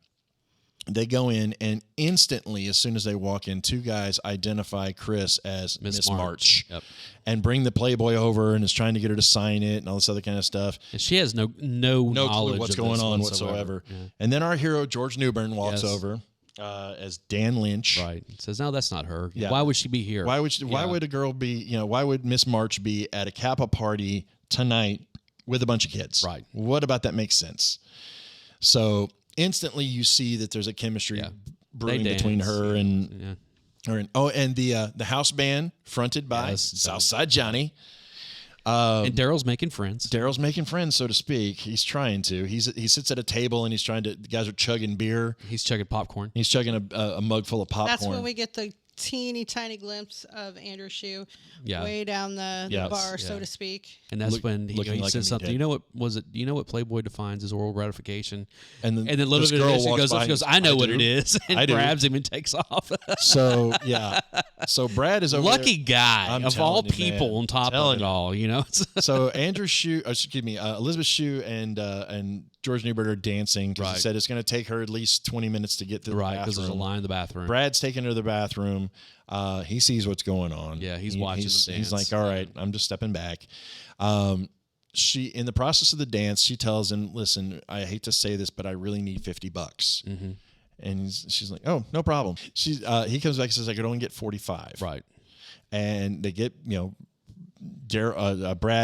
S2: They go in, and instantly, as soon as they walk in, two guys identify Chris as Miss March.
S1: Yep.
S2: And bring the Playboy over and is trying to get her to sign it and all this other kind of stuff.
S1: And she has no
S2: clue
S1: knowledge
S2: what's
S1: of
S2: going
S1: this
S2: on
S1: whatsoever.
S2: whatsoever.
S1: Yeah.
S2: And then our hero, George Newbern, walks
S1: Yes.
S2: over as Dan Lynch.
S1: Right. Says, "No, that's not her.
S2: Yeah.
S1: Why would she be here?
S2: Why would a girl be, why would Miss March be at a Kappa party tonight with a bunch of kids?
S1: Right.
S2: What about that makes sense? So instantly you see that there's a chemistry brewing between her and the house band fronted by Southside Johnny.
S1: And Daryl's making friends.
S2: Daryl's making friends, so to speak. He's trying to. He sits at a table and he's trying to. The guys are chugging beer.
S1: He's chugging popcorn.
S2: He's chugging a mug full of popcorn.
S7: That's when we get the teeny tiny glimpse of Andrew Shue way down the bar, so to speak.
S1: And that's when he
S2: looking like
S1: says
S2: a
S1: something.
S2: meathead.
S1: You know what Playboy defines as oral gratification?
S2: And then
S1: little
S2: this
S1: bit
S2: girl
S1: she
S2: walks by
S1: goes,
S2: and
S1: "I know what
S2: do.
S1: it is," and
S2: I do.
S1: grabs him and takes off.
S2: So yeah, so Brad is over
S1: Lucky
S2: there.
S1: guy
S2: I'm
S1: of all
S2: telling you,
S1: people
S2: man.
S1: on top of
S2: Telling
S1: it
S2: you.
S1: all.
S2: So Andrew Shue, Elizabeth Shue, and George Newbert are dancing because
S1: Right.
S2: he said it's going to take her at least 20 minutes to get to the
S1: Right,
S2: bathroom.
S1: because there's a line in the bathroom.
S2: Brad's taking her to the bathroom. He sees what's going on.
S1: Yeah, he's watching them dance.
S2: He's like, all right, I'm just stepping back. She, in the process of the dance, she tells him, listen, I hate to say this, but I really need $50. Mm-hmm. And she's like, oh, no problem. He comes back and says, I could only get 45.
S1: Right.
S2: And they get, Brad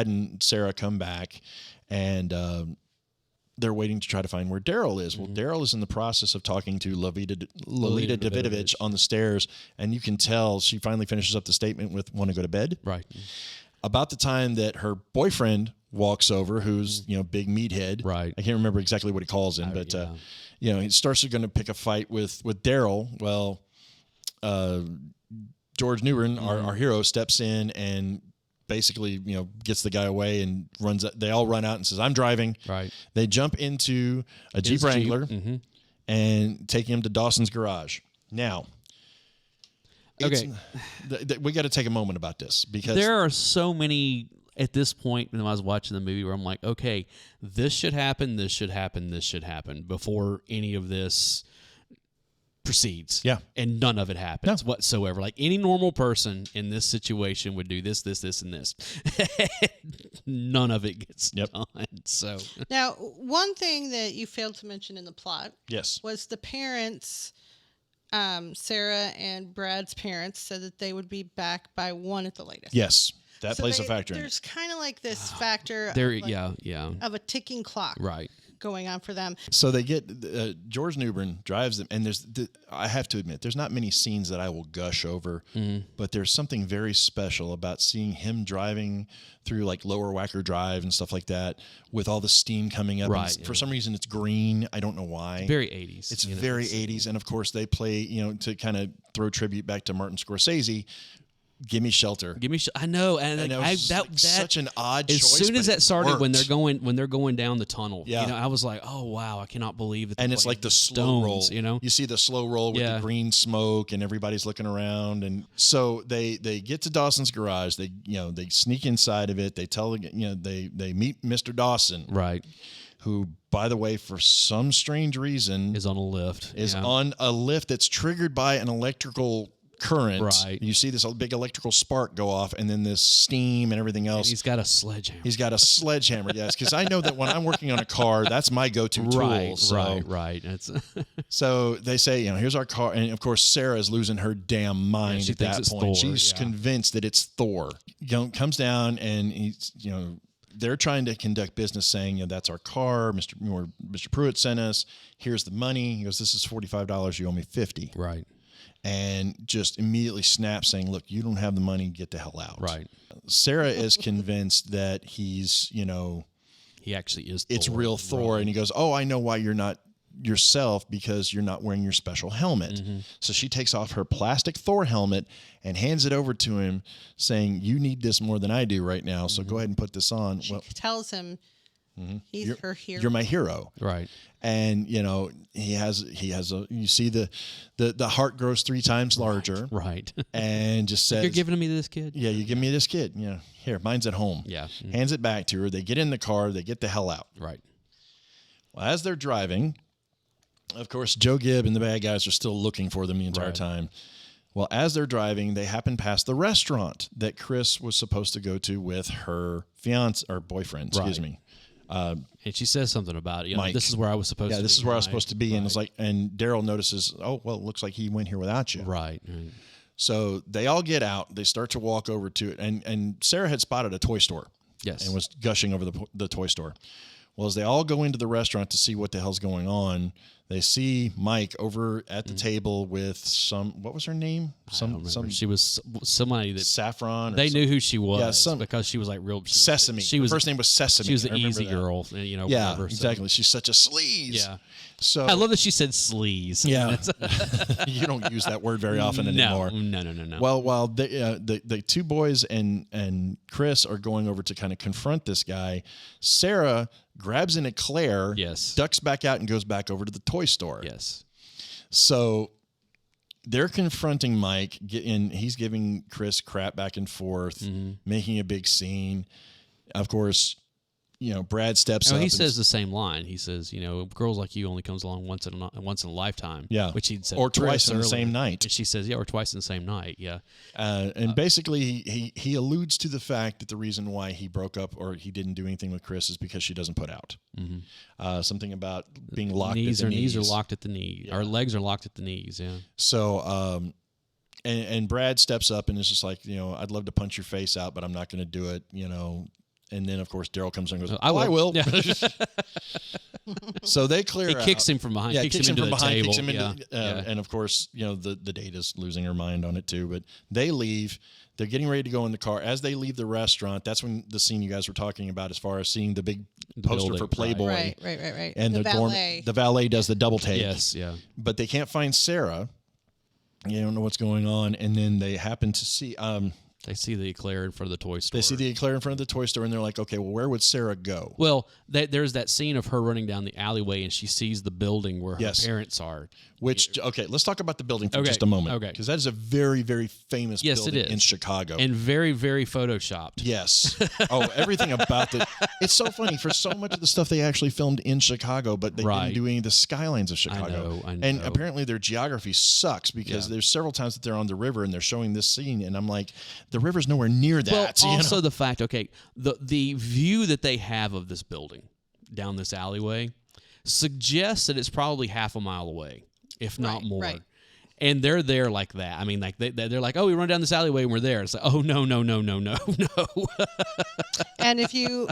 S2: and Sarah come back, and they're waiting to try to find where Daryl is. Well, Daryl is in the process of talking to Lolita Davidovich on the stairs, and you can tell she finally finishes up the statement with, want to go to bed?
S1: Right.
S2: About the time that her boyfriend walks over, who's, big meathead.
S1: Right.
S2: I can't remember exactly what he calls him, but, he starts going to pick a fight with Daryl. Well, George Newbern, our hero, steps in and basically, gets the guy away and runs. They all run out and says, I'm driving.
S1: Right.
S2: They jump into a Jeep Wrangler and take him to Dawson's garage. Now,
S1: okay,
S2: we got to take a moment about this because
S1: there are so many at this point when I was watching the movie where I'm like, okay, this should happen, this should happen, this should happen before any of this proceeds.
S2: Yeah.
S1: And none of it happens whatsoever. Like any normal person in this situation would do this, this, this, and this. None of it gets done. So
S7: now, one thing that you failed to mention in the plot was the parents, Sarah and Brad's parents, said that they would be back by 1 at the latest.
S2: Yes. That plays a factor in it.
S7: There's kind of like this factor of a ticking clock going on for them.
S2: So they get George Newbern drives them, and I have to admit, there's not many scenes that I will gush over, but there's something very special about seeing him driving through like Lower Wacker Drive and stuff like that with all the steam coming up.
S1: Right.
S2: For some reason, it's green. I don't know why.
S1: Very 80s.
S2: It's very 80s, and of course they play, to kind of throw tribute back to Martin Scorsese. Give me shelter.
S1: I know, and
S2: that's such an odd choice.
S1: As soon as that started,
S2: worked.
S1: when they're going down the tunnel, I was like, oh wow, I cannot believe that.
S2: And it's like the slow roll.
S1: You
S2: see the slow roll with the green smoke, and everybody's looking around, and so they get to Dawson's garage. They sneak inside of it. They tell they meet Mr. Dawson,
S1: right?
S2: Who, by the way, for some strange reason,
S1: is on a lift.
S2: On a lift that's triggered by an electrical current.
S1: Right.
S2: You see this big electrical spark go off, and then this steam and everything else.
S1: And he's got a sledgehammer.
S2: Yes, because I know that when I'm working on a car, that's my go-to tool.
S1: Right. That's
S2: so they say, here's our car, and of course Sarah is losing her damn mind
S1: she
S2: at
S1: thinks
S2: that
S1: it's
S2: point.
S1: Thor,
S2: She's convinced that it's Thor. Comes down, and he's they're trying to conduct business, saying, that's our car. Mr. Pruitt sent us. Here's the money. He goes, this is $45. You owe me $50.
S1: Right.
S2: And just immediately snaps, saying, look, you don't have the money, get the hell out.
S1: Right.
S2: Sarah is convinced that he's,
S1: he actually is
S2: It's
S1: Thor.
S2: real Thor.
S1: Right.
S2: And he goes, oh, I know why you're not yourself, because you're not wearing your special helmet.
S1: Mm-hmm.
S2: So she takes off her plastic Thor helmet and hands it over to him, saying, you need this more than I do right now, so go ahead and put this on.
S7: She tells him he's her hero.
S2: You're my hero.
S1: Right.
S2: And he has you see the heart grows 3 times larger.
S1: Right.
S2: And just says,
S1: you're giving me this kid?
S2: Yeah, you give me this kid. Here, mine's at home.
S1: Yeah.
S2: Hands it back to her. They get in the car, they get the hell out.
S1: Right.
S2: Well, as they're driving, of course, Joe Gibb and the bad guys are still looking for them the entire time. Well, as they're driving, they happen past the restaurant that Chris was supposed to go to with her fiance or boyfriend, excuse me.
S1: And she says something about it.
S2: Mike.
S1: This is where I was supposed to be.
S2: Yeah, this is where I was supposed to be.
S1: Right.
S2: And it's like, and Daryl notices, oh, well, it looks like he went here without you.
S1: Right.
S2: So they all get out. They start to walk over to it. And Sarah had spotted a toy store.
S1: Yes.
S2: And was gushing over the toy store. Well, as they all go into the restaurant to see what the hell's going on, they see Mike over at the table with what was her name?
S1: She was somebody that
S2: Saffron.
S1: They knew who she was.
S2: Yeah,
S1: because she was like real
S2: Sesame.
S1: She was
S2: her first name was Sesame.
S1: She was the easy girl.
S2: Yeah,
S1: whatever,
S2: exactly. She's such a sleaze.
S1: Yeah.
S2: So
S1: I love that she said sleaze.
S2: Yeah. You don't use that word very often anymore.
S1: No.
S2: Well, while the 2 boys and Chris are going over to kind of confront this guy, Sarah grabs an eclair, ducks back out, and goes back over to the toy store.
S1: Yes.
S2: So they're confronting Mike, and he's giving Chris crap back and forth, making a big scene. Of course, Brad steps up.
S1: He says the same line. He says, girls like you only comes along once in a lifetime.
S2: Yeah.
S1: Which he'd said.
S2: Or twice in the same night.
S1: And she says, or twice in the same night. Yeah.
S2: And basically, he alludes to the fact that the reason why he broke up or he didn't do anything with Chris is because she doesn't put out. Mm-hmm. Something about being locked at the knees.
S1: Knees are locked at the knee. Yeah. Our legs are locked at the knees, yeah.
S2: So, and Brad steps up and is just like, I'd love to punch your face out, but I'm not going to do it, And then, of course, Daryl comes in and goes, I will. Yeah. So they clear out.
S1: He kicks him from behind.
S2: Yeah,
S1: kicks him into the table.
S2: Kicks him into, and, of course, the date is losing her mind on it, too. But they leave. They're getting ready to go in the car. As they leave the restaurant, that's when the scene you guys were talking about as far as seeing the big poster for Playboy.
S7: Right.
S2: And
S7: the valet.
S2: The valet does the double take.
S1: Yes, yeah.
S2: But they can't find Sarah. You don't know what's going on. And then they happen to see...
S1: They see the eclair in front of the toy store.
S2: They see the eclair in front of the toy store, and they're like, okay, well, where would Sarah go?
S1: Well, there's that scene of her running down the alleyway, and she sees the building where her parents are.
S2: Okay, let's talk about the building for just a moment. Okay. Because that is a very, very famous building in Chicago.
S1: And very, very photoshopped.
S2: Yes. Everything about it. It's so funny. For so much of the stuff they actually filmed in Chicago, but they didn't do any of the skylines of Chicago.
S1: I know.
S2: And apparently their geography sucks because there's several times that they're on the river and they're showing this scene, and I'm like, the river's nowhere near that.
S1: Well, also the fact, the view that they have of this building down this alleyway suggests that it's probably half a mile away, if not more. Right. And they're there like that. I mean, like they're like, we run down this alleyway and we're there. It's like, oh, no.
S7: And if you...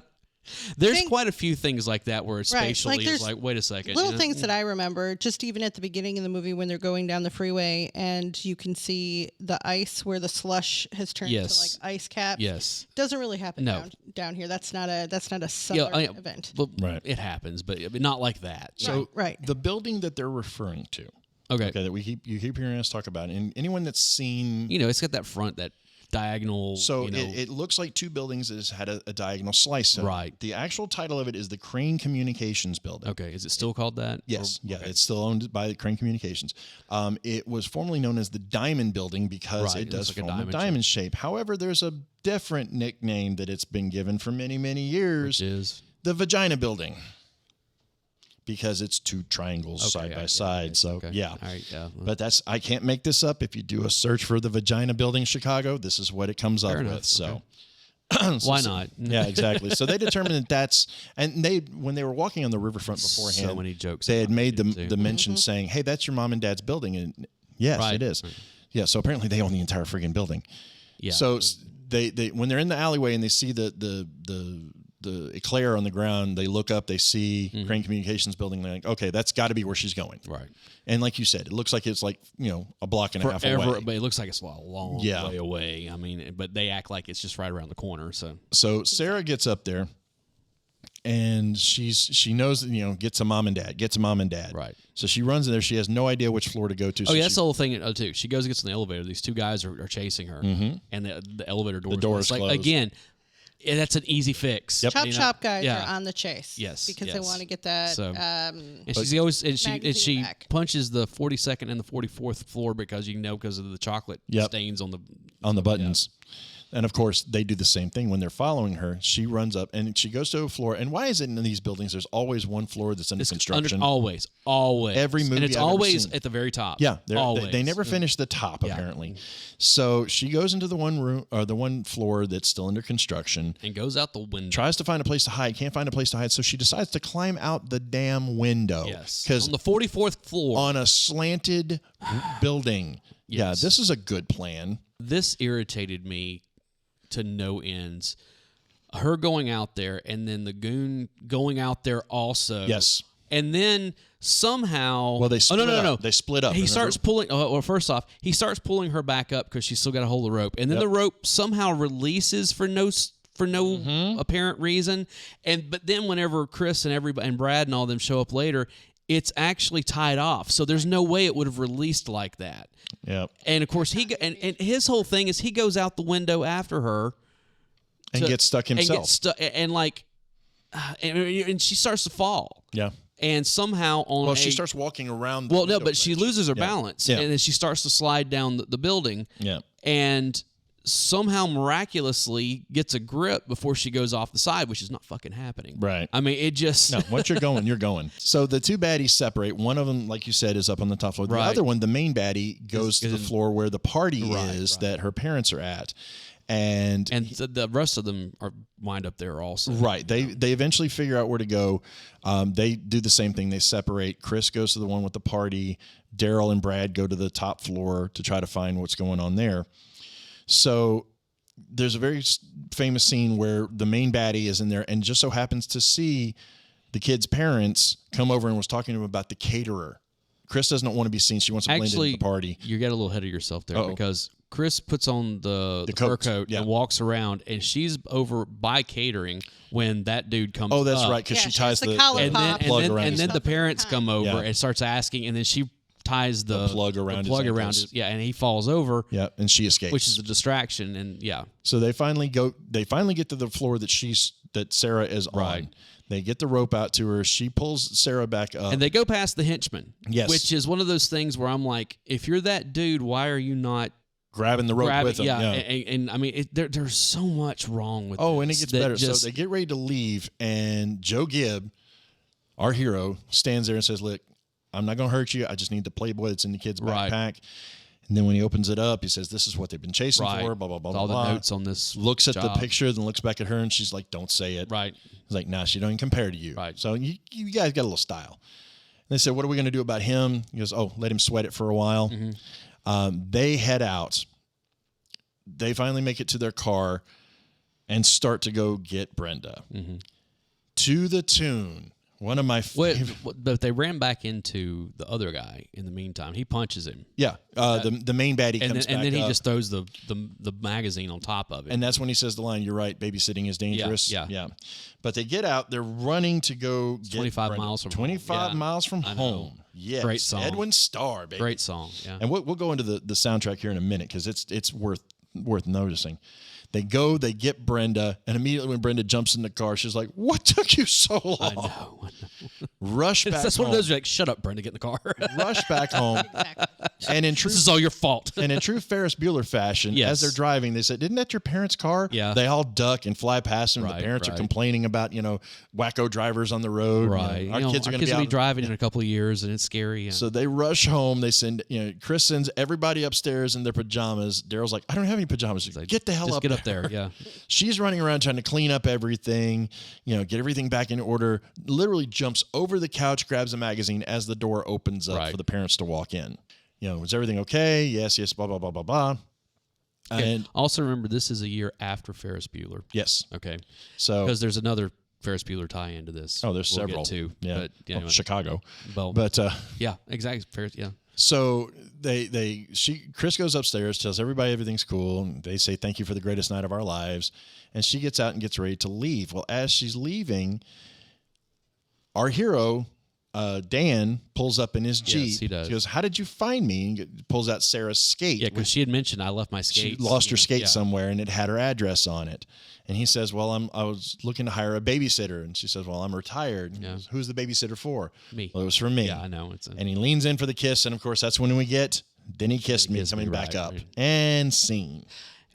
S1: There's quite a few things like that where it's spatially is like, wait a second.
S7: Little things that I remember, just even at the beginning of the movie when they're going down the freeway and you can see the ice where the slush has turned to like ice caps.
S1: Yes.
S7: Doesn't really happen down here. That's not a summer event.
S1: Well, it happens, but not like that.
S2: So the building that they're referring to, that you keep hearing us talk about, and anyone that's seen,
S1: it's got that front that diagonal.
S2: So it looks like two buildings that has had a diagonal slice.
S1: Right.
S2: The actual title of it is the Crane Communications Building.
S1: Okay. Is it still called that?
S2: Yes. It's still owned by the Crane Communications. It was formerly known as the Diamond Building because it does form a diamond shape. However, there's a different nickname that it's been given for many, many years.
S1: Which is?
S2: The Vagina Building. Because it's two triangles side by side. So, yeah.
S1: All right, yeah.
S2: But I can't make this up. If you do a search for the Vagina Building Chicago, this is what it comes up with. So,
S1: why not?
S2: Yeah, exactly. So they determined that and when they were walking on the riverfront beforehand,
S1: so many jokes.
S2: They had made the mention saying, hey, that's your mom and dad's building. And yes, it is. Right. Yeah. So apparently they own the entire friggin' building. Yeah. So they when they're in the alleyway and they see the eclair on the ground, they look up, they see Crane Communications Building, they're like, okay, that's got to be where she's going.
S1: Right.
S2: And like you said, it looks like it's like, a block and a half away.
S1: But it looks like it's a long way away. I mean, but they act like it's just right around the corner.
S2: So Sarah gets up there and she knows that, get to mom and dad.
S1: Right.
S2: So she runs in there. She has no idea which floor to go to.
S1: So that's the whole thing too. She goes and gets in the elevator. These two guys are chasing her and the elevator door is closed. Again, that's an easy fix.
S7: Yep. Chop guys are on the chase.
S1: Yes,
S7: because they want to get that.
S1: So, and she's always she punches the 42nd and the 44th floor because because of the chocolate stains on the
S2: buttons. And of course, they do the same thing when they're following her. She runs up and she goes to a floor. And why is it in these buildings there's always one floor that's under construction?
S1: Always.
S2: Every movie,
S1: and it's always at the very top.
S2: Yeah, they never finish the top apparently. So she goes into the one room or the one floor that's still under construction
S1: and goes out the window.
S2: Tries to find a place to hide. Can't find a place to hide. So she decides to climb out the damn window.
S1: Yes, because on the 44th floor
S2: on a slanted building. Yes. Yeah, this is a good plan.
S1: This irritated me to no ends. Her going out there and then the goon going out there also.
S2: Yes.
S1: And then somehow...
S2: Well, they split up. No. They split up.
S1: He starts pulling... Well, first off, he starts pulling her back up because she's still got a hold of the rope. And then the rope somehow releases for no apparent reason. But then whenever Chris and everybody and Brad and all them show up later, it's actually tied off. So there's no way it would have released like that.
S2: Yep.
S1: And of course and his whole thing is he goes out the window after her
S2: and gets stuck himself.
S1: And she starts to fall.
S2: Yeah.
S1: And somehow
S2: she starts walking around.
S1: But she loses her balance, and then she starts to slide down the building.
S2: Yeah.
S1: And somehow miraculously gets a grip before she goes off the side, which is not fucking happening.
S2: Right.
S1: I mean, it just...
S2: No, once you're going, you're going. So the two baddies separate. One of them, like you said, is up on the top floor. The
S1: Right.
S2: other one, the main baddie, goes to the floor where the party is that her parents are at. And
S1: the rest of them are wind up there also.
S2: Right. They eventually figure out where to go. They do the same thing. They separate. Chris goes to the one with the party. Daryl and Brad go to the top floor to try to find what's going on there. So there's a very famous scene where the main baddie is in there and just so happens to see the kid's parents come over and was talking to him about the caterer. Chris doesn't want to be seen. She wants to blend into the party.
S1: You get a little ahead of yourself there because Chris puts on the fur coat and walks around, and she's over by catering when that dude comes up.
S2: Oh, that's right, because she ties the
S1: plug
S2: around
S1: and then the parents come over and starts asking, and then she ties the
S2: plug around his
S1: and he falls over.
S2: Yeah, and she escapes,
S1: which is a distraction. And
S2: so they finally get to the floor that Sarah is on. They get the rope out to her. She pulls Sarah back up,
S1: and they go past the henchman.
S2: Yes,
S1: which is one of those things where I'm like, if you're that dude, why are you not
S2: grabbing the rope with him?
S1: Yeah, and I mean, there's so much wrong with.
S2: Oh, and it gets better. So they get ready to leave, and Joe Gibb, our hero, stands there and says, "Look, I'm not going to hurt you. I just need the Playboy that's in the kid's backpack." And then when he opens it up, he says, "This is what they've been chasing for." Blah blah blah.
S1: All
S2: blah.
S1: the notes on this.
S2: Looks at the picture, then looks back at her, and she's like, "Don't say it."
S1: Right.
S2: He's like, "Nah, she don't even compare to you."
S1: Right.
S2: So you guys got a little style. And they said, "What are we going to do about him?" He goes, "Oh, let him sweat it for a while." Mm-hmm. They head out. They finally make it to their car and start to go get Brenda to the tune. One of my favorite.
S1: But they ran back into the other guy in the meantime. He punches him.
S2: Yeah. The main baddie comes back
S1: and then he
S2: up.
S1: just throws the magazine on top of it.
S2: And that's when he says the line, "You're right, babysitting is dangerous."
S1: Yeah.
S2: But they get out. They're running to go get
S1: 25
S2: Brenda.
S1: miles from
S2: 25
S1: home.
S2: miles from home. Yes.
S1: Great song.
S2: Edwin Starr, baby.
S1: Great song. Yeah.
S2: And we'll go into the soundtrack here in a minute because it's worth noticing. They go, they get Brenda, and immediately when Brenda jumps in the car, she's like, "What took you so long?"
S1: I know.
S2: Rush back
S1: That's
S2: home.
S1: one of those, you're like, "Shut up, Brenda, get in the car."
S2: Rush back home.
S7: Exactly.
S2: And in true,
S1: this is all your fault.
S2: and in true Ferris Bueller fashion, as they're driving, they said, "Isn't that your parents' car?"
S1: Yeah.
S2: They all duck and fly past them. The parents are complaining about, wacko drivers on the road.
S1: Right.
S2: Our kids are going to
S1: be driving in a couple of years, and it's scary. Yeah.
S2: So they rush home. They send, Chris sends everybody upstairs in their pajamas. Daryl's like, "I don't have any pajamas." He's like, "Get the hell up
S1: get
S2: there."
S1: up there. Yeah.
S2: She's running around trying to clean up everything, get everything back in order. Literally jumps over the couch, grabs a magazine as the door opens up for the parents to walk in. Is everything okay? Yes, blah, blah, blah, blah, blah.
S1: Okay.
S2: And
S1: also remember, this is a year after Ferris Bueller.
S2: Yes.
S1: Okay.
S2: So
S1: because there's another Ferris Bueller tie into this.
S2: Oh, there's
S1: we'll
S2: several.
S1: Get to,
S2: yeah.
S1: But, anyway.
S2: Chicago.
S1: Well,
S2: but
S1: yeah, exactly. Ferris, yeah.
S2: So Chris goes upstairs, tells everybody everything's cool. And they say, "Thank you for the greatest night of our lives." And she gets out and gets ready to leave. Well, as she's leaving, our hero, Dan, pulls up in his Jeep.
S1: Yes, he does.
S2: She goes, "How did you find me?" And pulls out Sarah's skate.
S1: Yeah, because she had mentioned I left my skates.
S2: She lost her skate somewhere, and it had her address on it. And he says, "Well, I was looking to hire a babysitter." And she says, "Well, I'm retired." And he goes, "Who's the babysitter for?"
S1: Me.
S2: Well, it was for me.
S1: Yeah, I know.
S2: And he leans in for the kiss, and of course, that's when we get, "Then he kissed me," coming back up. Right. And scene.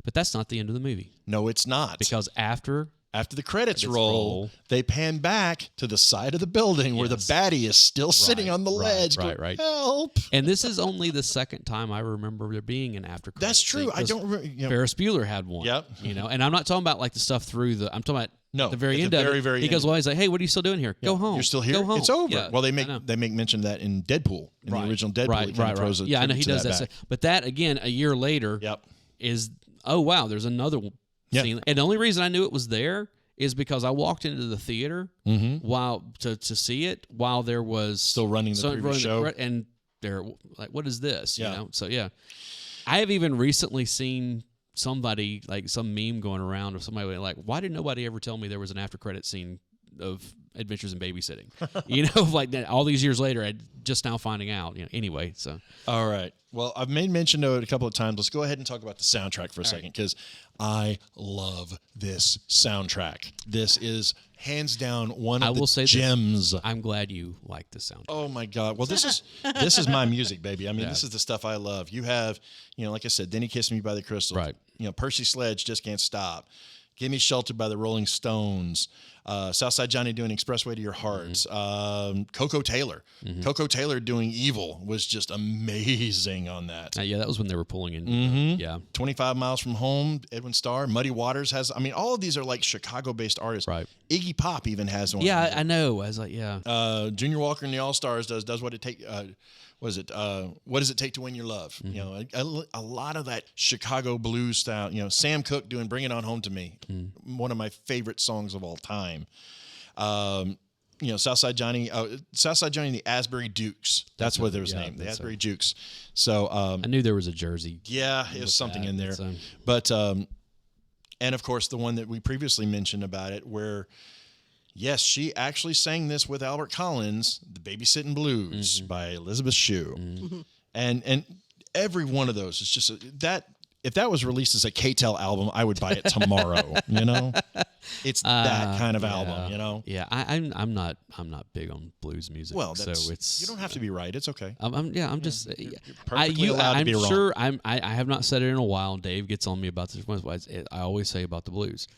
S1: But that's not the end of the movie.
S2: No, it's not.
S1: Because after
S2: the credits roll, they pan back to the side of the building where the baddie is still sitting on the ledge.
S1: Right.
S2: Help! And
S1: this is only the second time I remember there being an after credits.
S2: That's true. I don't remember.
S1: Ferris Bueller had one.
S2: Yep.
S1: And I'm not talking about like the stuff through the. I'm talking about the very end of it.
S2: Very
S1: he goes, "Well, he's like, hey, what are you still doing here? Go home.
S2: You're still here.
S1: Go home.
S2: It's over."
S1: Yeah,
S2: well, they make mention of that in Deadpool, in the original Deadpool.
S1: Right. Yeah, I know he does that. But that again, a year later, is wow. There's another scene, and the only reason I knew it was there is because I walked into the theater while to see it while there was
S2: still running the previous show,
S1: and they're like, "What is this?" You know. So I have even recently seen somebody like some meme going around of somebody like, "Why did nobody ever tell me there was an after credit scene of Adventures in Babysitting. Like that. All these years later, I just now finding out. Anyway, so
S2: all right. Well, I've made mention of it a couple of times. Let's go ahead and talk about the soundtrack for a second, because I love this soundtrack. This is hands down one of the gems.
S1: I'm glad you like the soundtrack.
S2: Oh my God! Well, this is my music, baby. I mean, this is the stuff I love. You have, like I said, "Then He Kissed Me" by the Crystals.
S1: Right.
S2: Percy Sledge, "Just Can't Stop." "Give Me Shelter" by the Rolling Stones. Southside Johnny doing "Expressway to Your Heart."
S1: Mm-hmm.
S2: Coco Taylor. Mm-hmm. Coco Taylor doing "Evil" was just amazing on that.
S1: Yeah, that was when they were pulling in.
S2: Mm-hmm.
S1: Yeah.
S2: 25 Miles from Home, Edwin Starr. Muddy Waters has, all of these are like Chicago-based artists.
S1: Right.
S2: Iggy Pop even has one.
S1: Yeah, I know. I was like, yeah.
S2: Junior Walker and the All-Stars does What It Take. What does it take to win your love?
S1: Mm-hmm.
S2: A lot of that Chicago blues style. Sam Cooke doing "Bring It On Home to Me," one of my favorite songs of all time. Southside Johnny and the Asbury Dukes. That's what their name. The Asbury Dukes. So
S1: I knew there was a Jersey.
S2: Yeah, it was something in there. But and of course the one that we previously mentioned about it, where yes, she actually sang this with Albert Collins, "The Babysitting Blues" by Elizabeth Shue. Mm-hmm. And every one of those is just that. If that was released as a K-Tel album, I would buy it tomorrow. It's that kind of album.
S1: Yeah, I'm not big on blues music.
S2: Well,
S1: so it's
S2: you don't have to be right. It's okay.
S1: I'm just
S2: you're perfectly allowed to be wrong.
S1: I'm sure I have not said it in a while. Dave gets on me about this. I always say about the blues.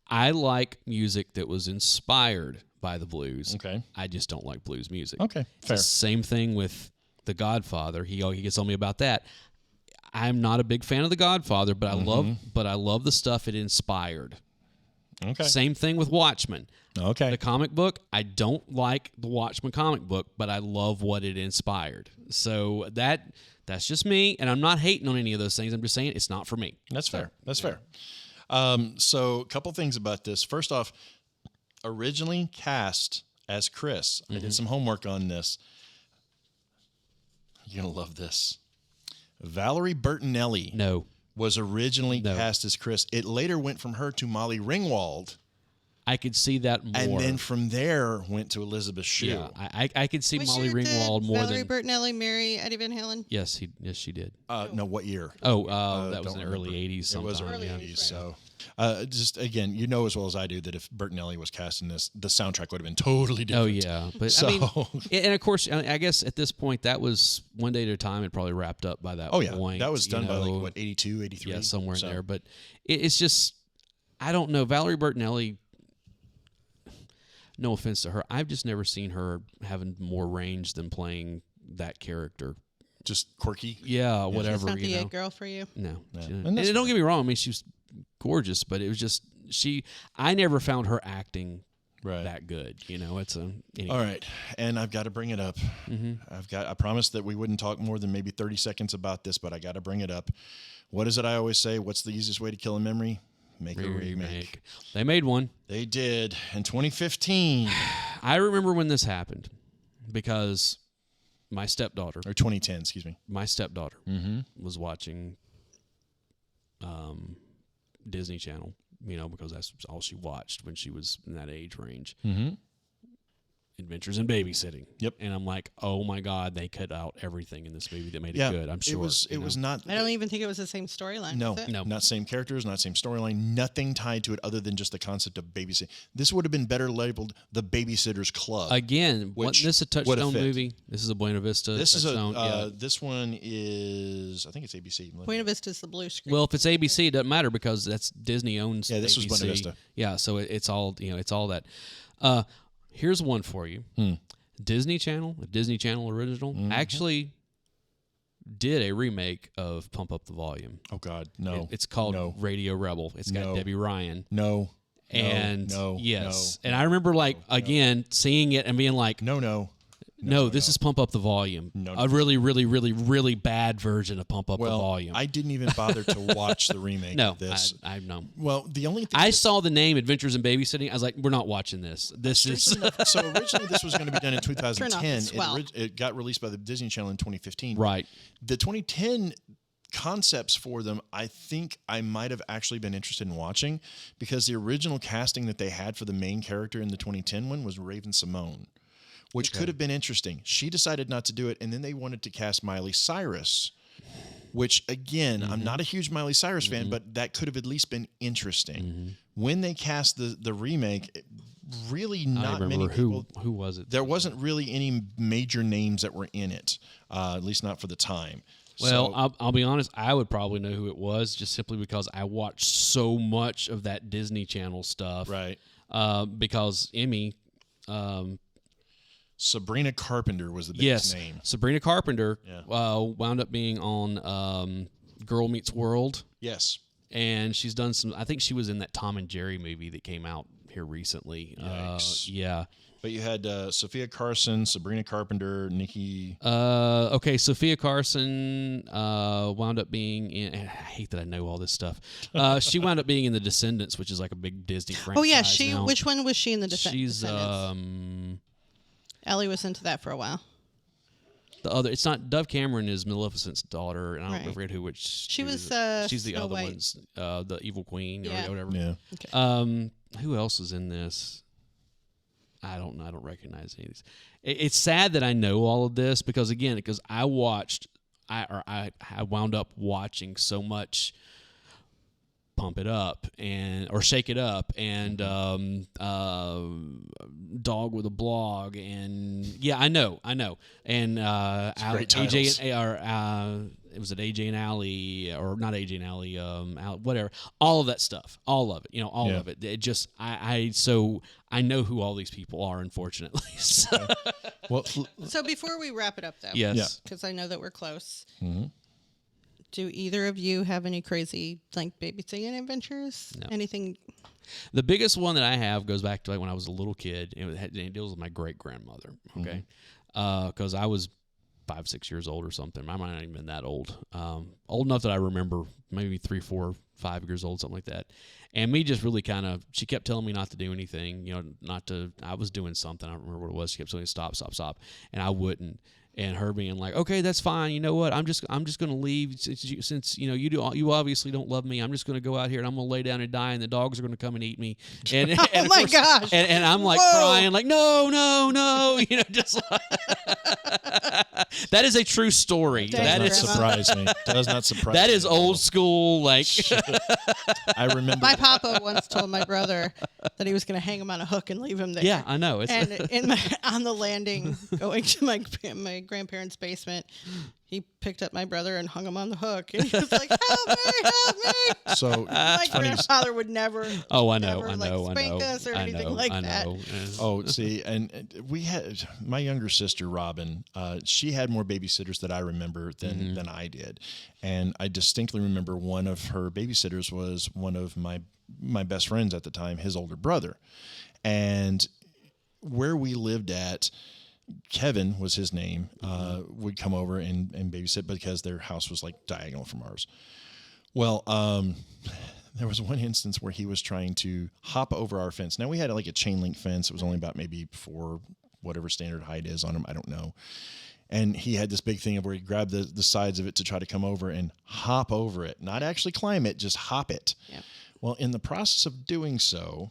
S1: I like music that was inspired by the blues.
S2: Okay.
S1: I just don't like blues music.
S2: Okay, fair.
S1: It's the same thing with The Godfather. He gets on me about that. I'm not a big fan of The Godfather, but I love the stuff it inspired.
S2: Okay.
S1: Same thing with Watchmen.
S2: Okay.
S1: The comic book, I don't like the Watchmen comic book, but I love what it inspired. So that's just me, and I'm not hating on any of those things. I'm just saying it's not for me.
S2: That's fair. That's fair. So a couple things about this. First off, originally cast as Chris. I did some homework on this. You're going to love this. Valerie Bertinelli was originally cast as Chris. It later went from her to Molly Ringwald.
S1: I could see that more.
S2: And then from there went to Elizabeth Shue.
S1: Yeah, I could see Molly Ringwald more
S7: Valerie
S1: than...
S7: Bertinelli marry Eddie Van Halen?
S1: Yes, she did.
S2: No, what year?
S1: That was in the early 80s sometime.
S2: It was early 80s, so... just again, as well as I do that if Bertinelli was cast in this, the soundtrack would have been totally different.
S1: Oh yeah, but I mean, and of course, I guess at this point that was One Day at a Time. It probably wrapped up by that.
S2: Oh yeah,
S1: point,
S2: that was done by 82, 83.
S1: Yeah, somewhere in there. But it's just, I don't know. Valerie Bertinelli. No offense to her, I've just never seen her having more range than playing that character.
S2: Just quirky.
S1: Yeah, whatever.
S7: She's not the it girl for you.
S1: No. And don't get me wrong. I mean, she was gorgeous, but it was just I never found her acting that good. It's anyway.
S2: All right, and I've got to bring it up. I promised that we wouldn't talk more than maybe 30 seconds about this, but I got to bring it up. What is it I always say? What's the easiest way to kill a memory? Make a remake.
S1: They made one.
S2: They did in 2015.
S1: I remember when this happened because my stepdaughter,
S2: or 2010, excuse me.
S1: My stepdaughter was watching Disney Channel, because that's all she watched when she was in that age range. Adventures in Babysitting.
S2: Yep.
S1: And I'm like, oh my God, they cut out everything in this movie that made it good. I'm sure
S2: it was not.
S7: I don't even think it was the same storyline.
S2: No, not same characters, not same storyline, nothing tied to it other than just the concept of babysitting. This would have been better labeled The Babysitter's Club.
S1: Again, this is a Touchstone movie. This is a Buena Vista.
S2: This is this one is, I think it's ABC.
S7: Buena Vista is the blue screen.
S1: Well, if it's ABC, it doesn't matter because that's Disney owns.
S2: Yeah, this
S1: ABC.
S2: was Buena Vista.
S1: Yeah, so it's all it's all that. Here's one for you. Disney Channel, a Disney Channel original, actually did a remake of Pump Up the Volume.
S2: Oh God, no!
S1: It's called Radio Rebel. It's got Debbie Ryan. And yes, and I remember again seeing it and being like, No, this is Pump Up the Volume. A really, really, really, really bad version of Pump Up the Volume.
S2: I didn't even bother to watch the remake of this.
S1: I know.
S2: Well, the only thing
S1: I saw the name Adventures in Babysitting. I was like, we're not watching this. This is...
S2: So originally this was going to be done in 2010. It got released by the Disney Channel in 2015.
S1: Right.
S2: The 2010 concepts for them, I think I might have actually been interested in watching, because the original casting that they had for the main character in the 2010 one was Raven Simone, which could have been interesting. She decided not to do it, and then they wanted to cast Miley Cyrus, which, again, I'm not a huge Miley Cyrus fan, but that could have at least been interesting. When they cast the remake, really not many people.
S1: Who was it?
S2: There wasn't really any major names that were in it, at least not for the time.
S1: Well,
S2: So,
S1: I'll be honest. I would probably know who it was, just simply because I watched so much of that Disney Channel stuff.
S2: right.
S1: Because Emmy.
S2: Sabrina Carpenter was the biggest name.
S1: Sabrina Carpenter
S2: Yeah.
S1: wound up being on Girl Meets World.
S2: Yes.
S1: And she's done some. I think she was in that Tom and Jerry movie that came out here recently.
S2: Yikes.
S1: Yeah.
S2: But you had Sophia Carson, Sabrina Carpenter, Nikki.
S1: Okay, Sophia Carson wound up being in. I hate that I know all this stuff. She wound up being in The Descendants, which is like a big Disney franchise.
S7: Oh yeah, she.
S1: now.
S7: Which one was she in the
S1: She's
S7: Descendants? Ellie was into that for a while.
S1: the other. It's not Dove Cameron is Maleficent's daughter, and I don't
S7: Right.
S1: forget who. Which
S7: She was,
S1: she's the
S7: Snow
S1: other
S7: White.
S1: one's the evil queen
S7: Yeah.
S1: or whatever.
S2: Yeah.
S7: Okay.
S1: Who else is in this? I don't know. I don't recognize any of these. It's sad that I know all of this because I watched, I wound up watching so much Pump It Up or Shake It Up and Dog with a Blog and I know and
S2: great
S1: AJ
S2: titles.
S1: it was at AJ and Allie or not AJ and Allie whatever, all of that stuff, all of it, all
S2: Yeah.
S1: of it. It just I know who all these people are, unfortunately. So,
S2: Well,
S7: So before we wrap it up, though,
S1: yes.
S7: because I know that we're close.
S2: Mm-hmm.
S7: Do either of you have any crazy babysitting adventures?
S1: No.
S7: Anything?
S1: The biggest one that I have goes back to like when I was a little kid. It deals with my great grandmother. Okay, because I was 5-6 years old or something. I might not even been that old. Old enough that I remember maybe 3, 4, 5 years old, something like that. And me just really she kept telling me not to do anything. I was doing something. I don't remember what it was. She kept telling me stop, and I wouldn't. And her being like, okay, that's fine. You know what? I'm just going to leave since you obviously don't love me. I'm just going to go out here and I'm going to lay down and die, and the dogs are going to come and eat me. And
S7: Oh my gosh!
S1: And I'm like
S7: Whoa.
S1: crying, like no, just like that is a true story.
S7: Dang,
S1: That is
S7: Grandma.
S2: surprise me. Does not surprise me.
S1: that is
S2: at all.
S1: old school. Like
S2: I remember.
S7: My papa once told my brother that he was going to hang him on a hook and leave him there.
S1: yeah, I know. It's
S7: And on the landing, going to my grandparents' basement, he picked up my brother and hung him on the hook. And he was like, "Help me!"
S2: So
S7: My grandfather would never.
S1: oh, I know,
S7: never,
S1: I
S7: like,
S1: know,
S7: spank
S1: I know,
S7: us or
S1: I
S7: anything
S1: know,
S7: like
S1: I
S7: that.
S1: know.
S2: Oh, see, and we had my younger sister Robin. She had more babysitters that I remember than I did, and I distinctly remember one of her babysitters was one of my best friends at the time, his older brother, and where we lived at. Kevin was his name, would come over and babysit because their house was like diagonal from ours. Well, there was one instance where he was trying to hop over our fence. Now we had like a chain link fence. It was only about maybe 4, whatever standard height is on them. I don't know. And he had this big thing of where he grabbed the sides of it to try to come over and hop over it, not actually climb it, just hop it.
S7: Yeah.
S2: Well, in the process of doing so,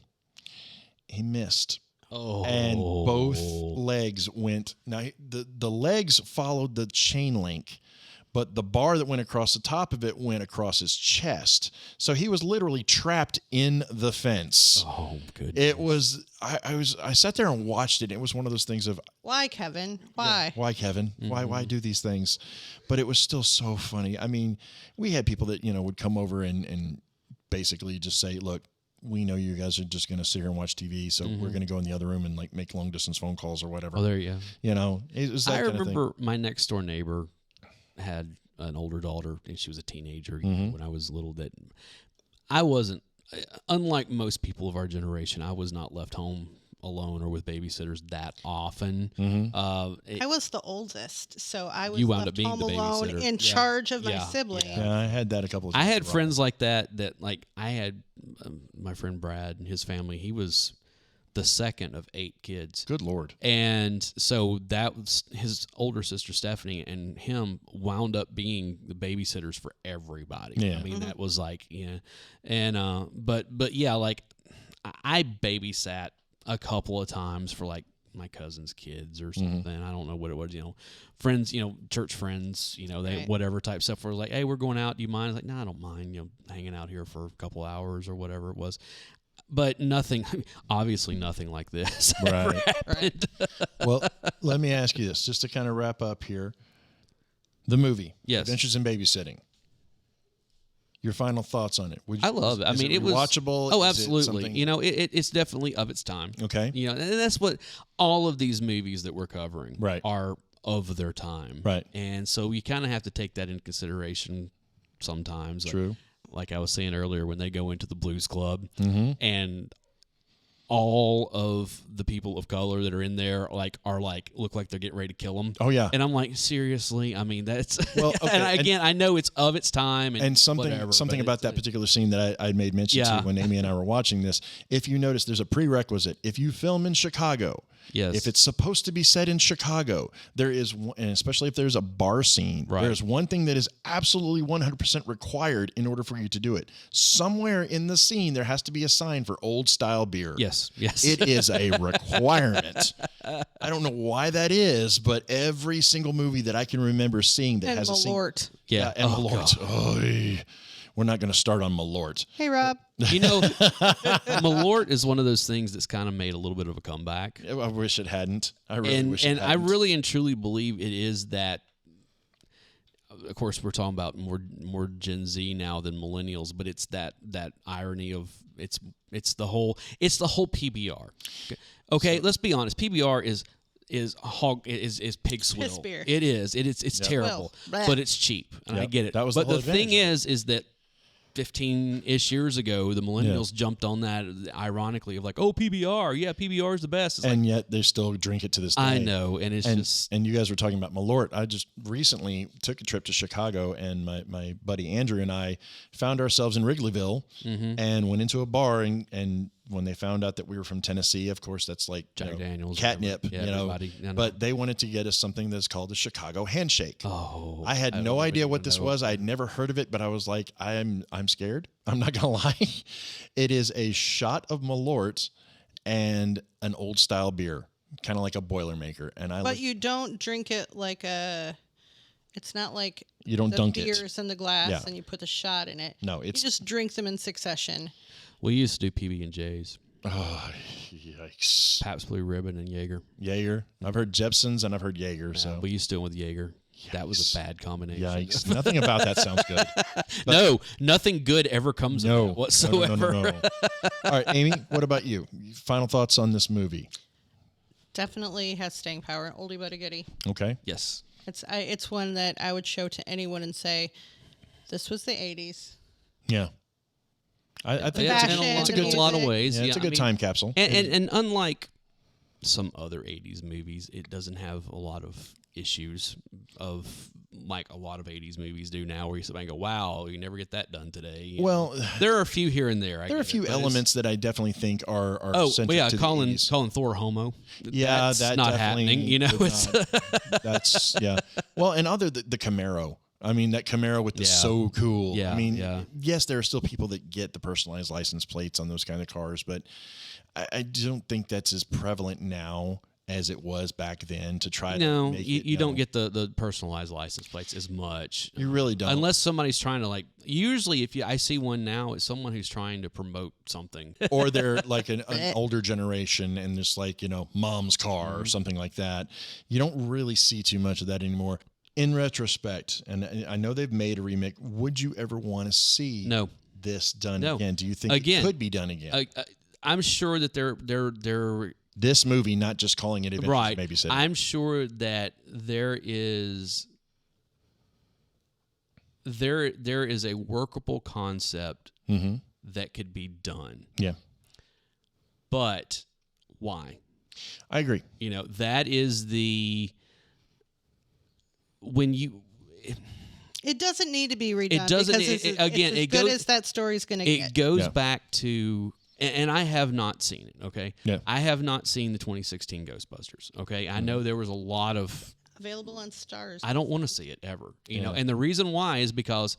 S2: he missed.
S1: Oh.
S2: And both legs went. Now the legs followed the chain link, but the bar that went across the top of it went across his chest. So he was literally trapped in the fence.
S1: Oh, goodness.
S2: It was. I sat there and watched it. It was one of those things of
S7: Why, Kevin? Why?
S2: why, Kevin? Why do these things? But it was still so funny. I mean, we had people that would come over and basically just say, "Look, we know you guys are just going to sit here and watch TV, so we're going to go in the other room and like make long distance phone calls or whatever."
S1: Oh, there you go.
S2: It was that
S1: I
S2: kind of thing.
S1: remember my next door neighbor had an older daughter, and she was a teenager when I was little. That I wasn't, unlike most people of our generation, I was not left home alone or with babysitters that often.
S7: I was the oldest, so I was
S1: You wound
S7: left
S1: up being
S7: home
S1: the
S7: alone
S1: babysitter.
S7: in charge of my
S1: Yeah.
S7: sibling.
S2: Yeah, I had that a couple of
S1: I
S2: times.
S1: had friends like that like I had my friend Brad and his family. He was the second of 8 kids.
S2: Good Lord.
S1: And so that was his older sister Stephanie and him wound up being the babysitters for everybody.
S2: Yeah.
S1: I mean, that was like, and but yeah, like I babysat a couple of times for like my cousin's kids or something. I don't know what it was, friends, church friends, they whatever type stuff. We're like, hey, we're going out. Do you mind? I was like, no, I don't mind, hanging out here for a couple hours or whatever it was. But obviously nothing like this.
S2: Right. Well, let me ask you this, just to kind of wrap up here. The movie,
S1: yes.
S2: Adventures in Babysitting. Your final thoughts on it?
S1: I love it. I mean, it was
S2: watchable.
S1: Oh, absolutely. It's definitely of its time.
S2: Okay.
S1: And that's what all of these movies that we're covering are of their time.
S2: Right.
S1: And so you kind of have to take that into consideration sometimes.
S2: True.
S1: Like I was saying earlier, when they go into the Blues Club and all of the people of color that are in there look like they're getting ready to kill them.
S2: Oh yeah.
S1: And I'm like, seriously? I mean, that's
S2: well. Okay.
S1: And again, I know it's of its time and
S2: something about that particular scene that I made mention to when Amy and I were watching this. If you notice, there's a prerequisite. If you film in Chicago, if it's supposed to be set in Chicago, there is, and especially if there's a bar scene, there's one thing that is absolutely 100% required in order for you to do it. Somewhere in the scene, there has to be a sign for old style beer.
S1: Yes.
S2: It is a requirement. I don't know why that is, but every single movie that I can remember seeing that has a scene.
S1: Yeah,
S2: and Malort. Oh, we're not going to start on Malort.
S7: Hey, Rob.
S1: Malort is one of those things that's kind of made a little bit of a comeback.
S2: I wish it hadn't. I really wish it hadn't.
S1: And I really and truly believe it is that. Of course, we're talking about more Gen Z now than millennials, but it's that irony of it's the whole PBR. Okay, let's be honest. PBR is pig swill.
S7: Piss beer.
S1: It is. It's terrible, but it's cheap, and I get it.
S2: That was
S1: but
S2: the
S1: the thing is that 15-ish years ago, the millennials jumped on that ironically of like, oh, PBR. Yeah, PBR is the best. It's
S2: and yet they still drink it to this day.
S1: I know, and it's just...
S2: And you guys were talking about Malort. I just recently took a trip to Chicago, and my buddy Andrew and I found ourselves in Wrigleyville and went into a bar, and when they found out that we were from Tennessee, of course, that's like
S1: Jack Daniels,
S2: catnip,
S1: everybody.
S2: But they wanted to get us something that's called the Chicago Handshake.
S1: Oh,
S2: I had no idea what this was. I had never heard of it, but I was like, I'm scared. I'm not gonna lie. It is a shot of Malort and an old style beer, kind of like a Boilermaker.
S7: But you don't drink it like a. It's not like
S2: you don't dunk
S7: it. Beer's in the glass and you put the shot in it.
S2: No, you
S7: just drink them in succession.
S1: We used to do PB&Js.
S2: Oh, yikes.
S1: Pabst Blue Ribbon and Jaeger.
S2: I've heard Jepson's and I've heard Jaeger. So
S1: we used to do it with Jaeger. Yikes. That was a bad combination.
S2: Yikes. Nothing about that sounds good.
S1: No, nothing good ever comes of that whatsoever.
S2: No. All right, Amy, what about you? Final thoughts on this movie?
S7: Definitely has staying power. Oldie but a goodie.
S2: Okay.
S1: Yes.
S7: It's one that I would show to anyone and say, this was the 80s.
S2: Yeah. I think it's a good
S1: lot of ways.
S2: Yeah, it's a good time capsule.
S1: And unlike some other 80s movies, it doesn't have a lot of issues of like a lot of 80s movies do now, where you sit back and go, wow, you never get that done today.
S2: Well,
S1: there are a few here and there.
S2: There are a few elements that I definitely think are centric to
S1: calling
S2: the 80s.
S1: Calling Thor homo.
S2: Yeah,
S1: that's not happening.
S2: That's Well, and the Camaro. I mean, that Camaro with the so cool.
S1: Yeah,
S2: I mean, yes, there are still people that get the personalized license plates on those kind of cars, but I don't think that's as prevalent now as it was back then to try to make it.
S1: You don't get the personalized license plates as much.
S2: You really don't.
S1: Unless somebody's trying to usually I see one now, it's someone who's trying to promote something.
S2: Or they're like an older generation and it's like, mom's car or something like that. You don't really see too much of that anymore. In retrospect, and I know they've made a remake, would you ever want to see this done again? Do you think it could be done again?
S1: I'm sure that they're
S2: this movie, not just calling it Adventures in Babysitting.
S1: I'm sure that there is a workable concept that could be done.
S2: Yeah.
S1: But why?
S2: I agree.
S1: That is
S7: it doesn't need to be redone.
S1: It doesn't.
S7: Because as good as that story's going to get.
S1: It goes back to And I have not seen it, okay?
S2: Yeah.
S1: I have not seen the 2016 Ghostbusters, okay? I know there was a lot of...
S7: Available on Stars.
S1: I don't want to see it ever, you know? And the reason why is because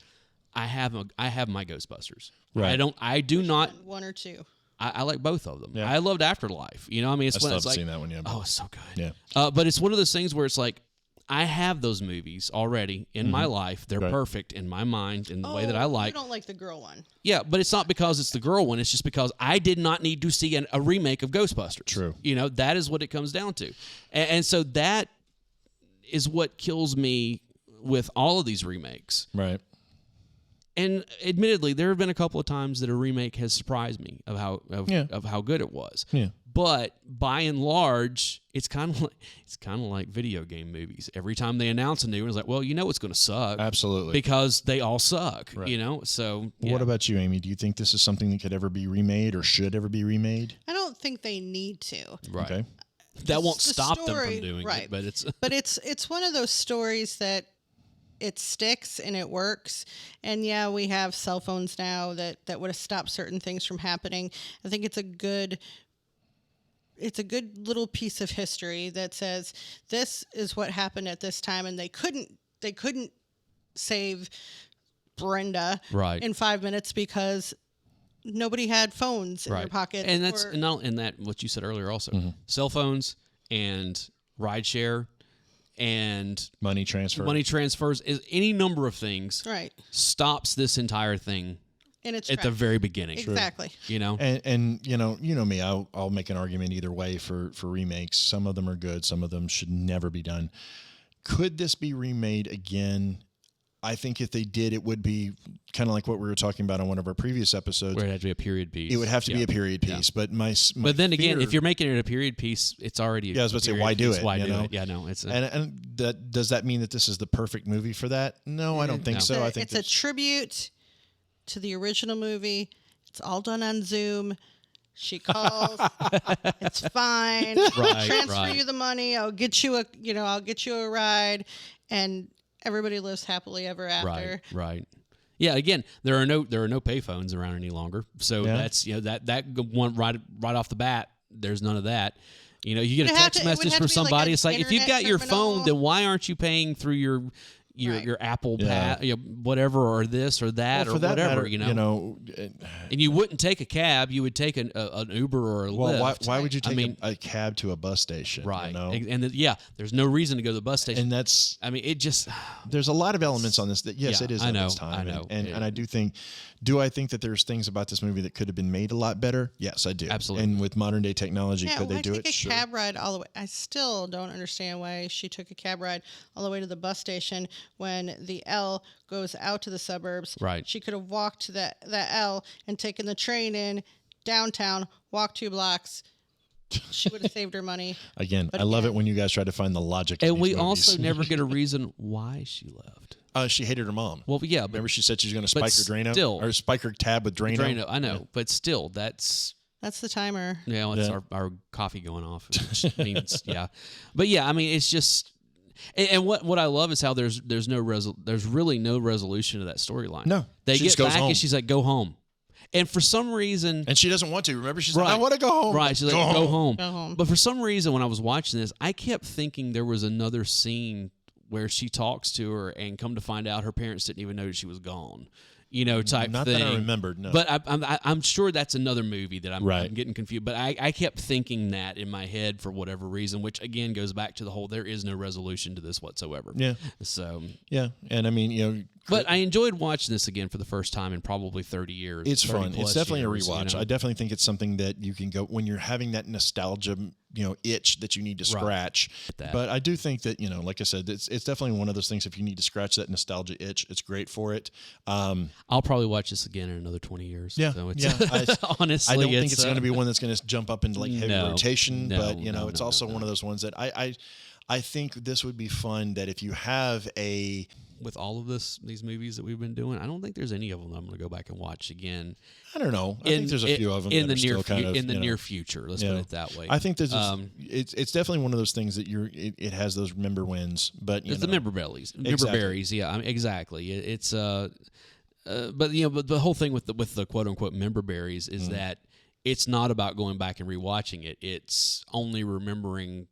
S1: I have my Ghostbusters.
S2: Right.
S1: I do not...
S7: One or two.
S1: I like both of them.
S2: Yeah.
S1: I loved Afterlife. You know, I mean,
S2: I still haven't seen that one yet.
S1: Oh, it's so good.
S2: Yeah.
S1: But it's one of those things where it's like, I have those movies already in my life. They're perfect in my mind in the way that I like.
S7: You don't like the girl one.
S1: Yeah, but it's not because it's the girl one. It's just because I did not need to see a remake of Ghostbusters.
S2: True.
S1: You know, that is what it comes down to. And so that is what kills me with all of these remakes.
S2: Right.
S1: And admittedly, there have been a couple of times that a remake has surprised me of how good it was.
S2: Yeah.
S1: But by and large, it's kind of like video game movies. Every time they announce a new one, it's like, well, you know it's going to suck.
S2: Absolutely.
S1: Because they all suck,
S2: Right.
S1: you know? So, yeah.
S2: What about you, Amy? Do you think this is something that could ever be remade or should ever be remade?
S7: I don't think they need to.
S1: Right.
S2: Okay.
S1: That won't
S7: The
S1: stop them
S7: story-
S1: from doing
S7: right.
S1: it, but it's...
S7: But it's one of those stories that it sticks and it works. And yeah, we have cell phones now that would have stopped certain things from happening. I think it's a good little piece of history that says this is what happened at this time, and they couldn't save Brenda in 5 minutes because nobody had phones in their pocket.
S1: And that's and that what you said earlier also. Cell phones and rideshare and
S2: money
S1: transfers is any number of things stops this entire thing at the very beginning.
S7: Exactly.
S1: You know?
S2: And you know me, I'll make an argument either way for remakes. Some of them are good, some of them should never be done. Could this be remade again? I think if they did, it would be kind of like what we were talking about on one of our previous episodes.
S1: Where it had to be a period piece.
S2: It would have to be a period piece. But
S1: but then again, if you're making it a period piece, it's already
S2: I was about to say, why do it?
S1: Why do it? Yeah, no.
S2: And does that mean that this is the perfect movie for that? No, I don't think so. I think
S7: it's a tribute to the original movie. It's all done on Zoom. She calls. It's fine. Transfer you the money. I'll get you a ride, and everybody lives happily ever after.
S1: Right. Yeah. Again, there are no payphones around any longer, so that's that one right off the bat. There's none of that. You know, you get a text message from somebody. It's like, if you've got your phone, then why aren't you paying through your Apple Pay, whatever, or this or that, or whatever,
S2: matter,
S1: you know. And you wouldn't take a cab; you would take an Uber or a Lyft.
S2: Why would you take a cab to a bus station?
S1: Right,
S2: you know?
S1: And there's no reason to go to the bus station.
S2: And that's,
S1: it just.
S2: There's a lot of elements on this that it is.
S1: I know,
S2: its time.
S1: I know,
S2: and I do think. Do I think that there's things about this movie that could have been made a lot better? Yes, I do.
S1: Absolutely.
S2: And with modern day technology, could they do it?
S7: Sure. Cab ride all the way. I still don't understand why she took a cab ride all the way to the bus station when the L goes out to the suburbs.
S1: Right.
S7: She could have walked to that L and taken the train in downtown, walked 2 blocks. She would have saved her money.
S2: Again, I love it when you guys try to find the logic.
S1: And we also never get a reason why she left.
S2: She hated her mom.
S1: Well, yeah.
S2: Remember she said she was going to spike her Drano? Or spike her tab with Drano?
S1: I know. But still, that's
S7: the timer.
S1: Yeah, it's our coffee going off. Which means, But yeah, it's just... And what I love is how there's really no resolution to that storyline.
S2: No.
S1: They
S2: she
S1: get
S2: just goes
S1: back
S2: home.
S1: And she's like, go home. And for some reason...
S2: And she doesn't want to. Remember? She's like, I want to go home.
S1: Right. She's like, go home.
S7: Go home.
S1: But for some reason, when I was watching this, I kept thinking there was another scene where she talks to her and come to find out her parents didn't even know she was gone. Type
S2: Not
S1: thing.
S2: That I remembered, no.
S1: But I'm sure that's another movie that I'm getting confused. But I kept thinking that in my head for whatever reason, which again goes back to the whole there is no resolution to this whatsoever.
S2: Yeah.
S1: So.
S2: Yeah, and
S1: But I enjoyed watching this again for the first time in probably 30 years.
S2: It's fun. It's definitely a rewatch.
S1: You know?
S2: I definitely think it's something that you can go when you're having that nostalgia, itch that you need to scratch. But I do think that, like I said, it's definitely one of those things. If you need to scratch that nostalgia itch, it's great for it.
S1: I'll probably watch this again in another 20 years.
S2: Yeah.
S1: So it's,
S2: honestly, I don't think it's going to be one that's going to jump up into heavy rotation. But it's also one of those ones that I think this would be fun. That if you have
S1: with all of these movies that we've been doing, I don't think there's any of them that I'm going to go back and watch again.
S2: I don't know. I think there's a few of them
S1: in
S2: that
S1: the
S2: are still kind of
S1: in the near future. Let's put it that way.
S2: I think there's it's definitely one of those things that it has those member wins, but
S1: it's the member bellies, member berries. Yeah, exactly. It's but the whole thing with the quote unquote member berries is that it's not about going back and rewatching it. It's only remembering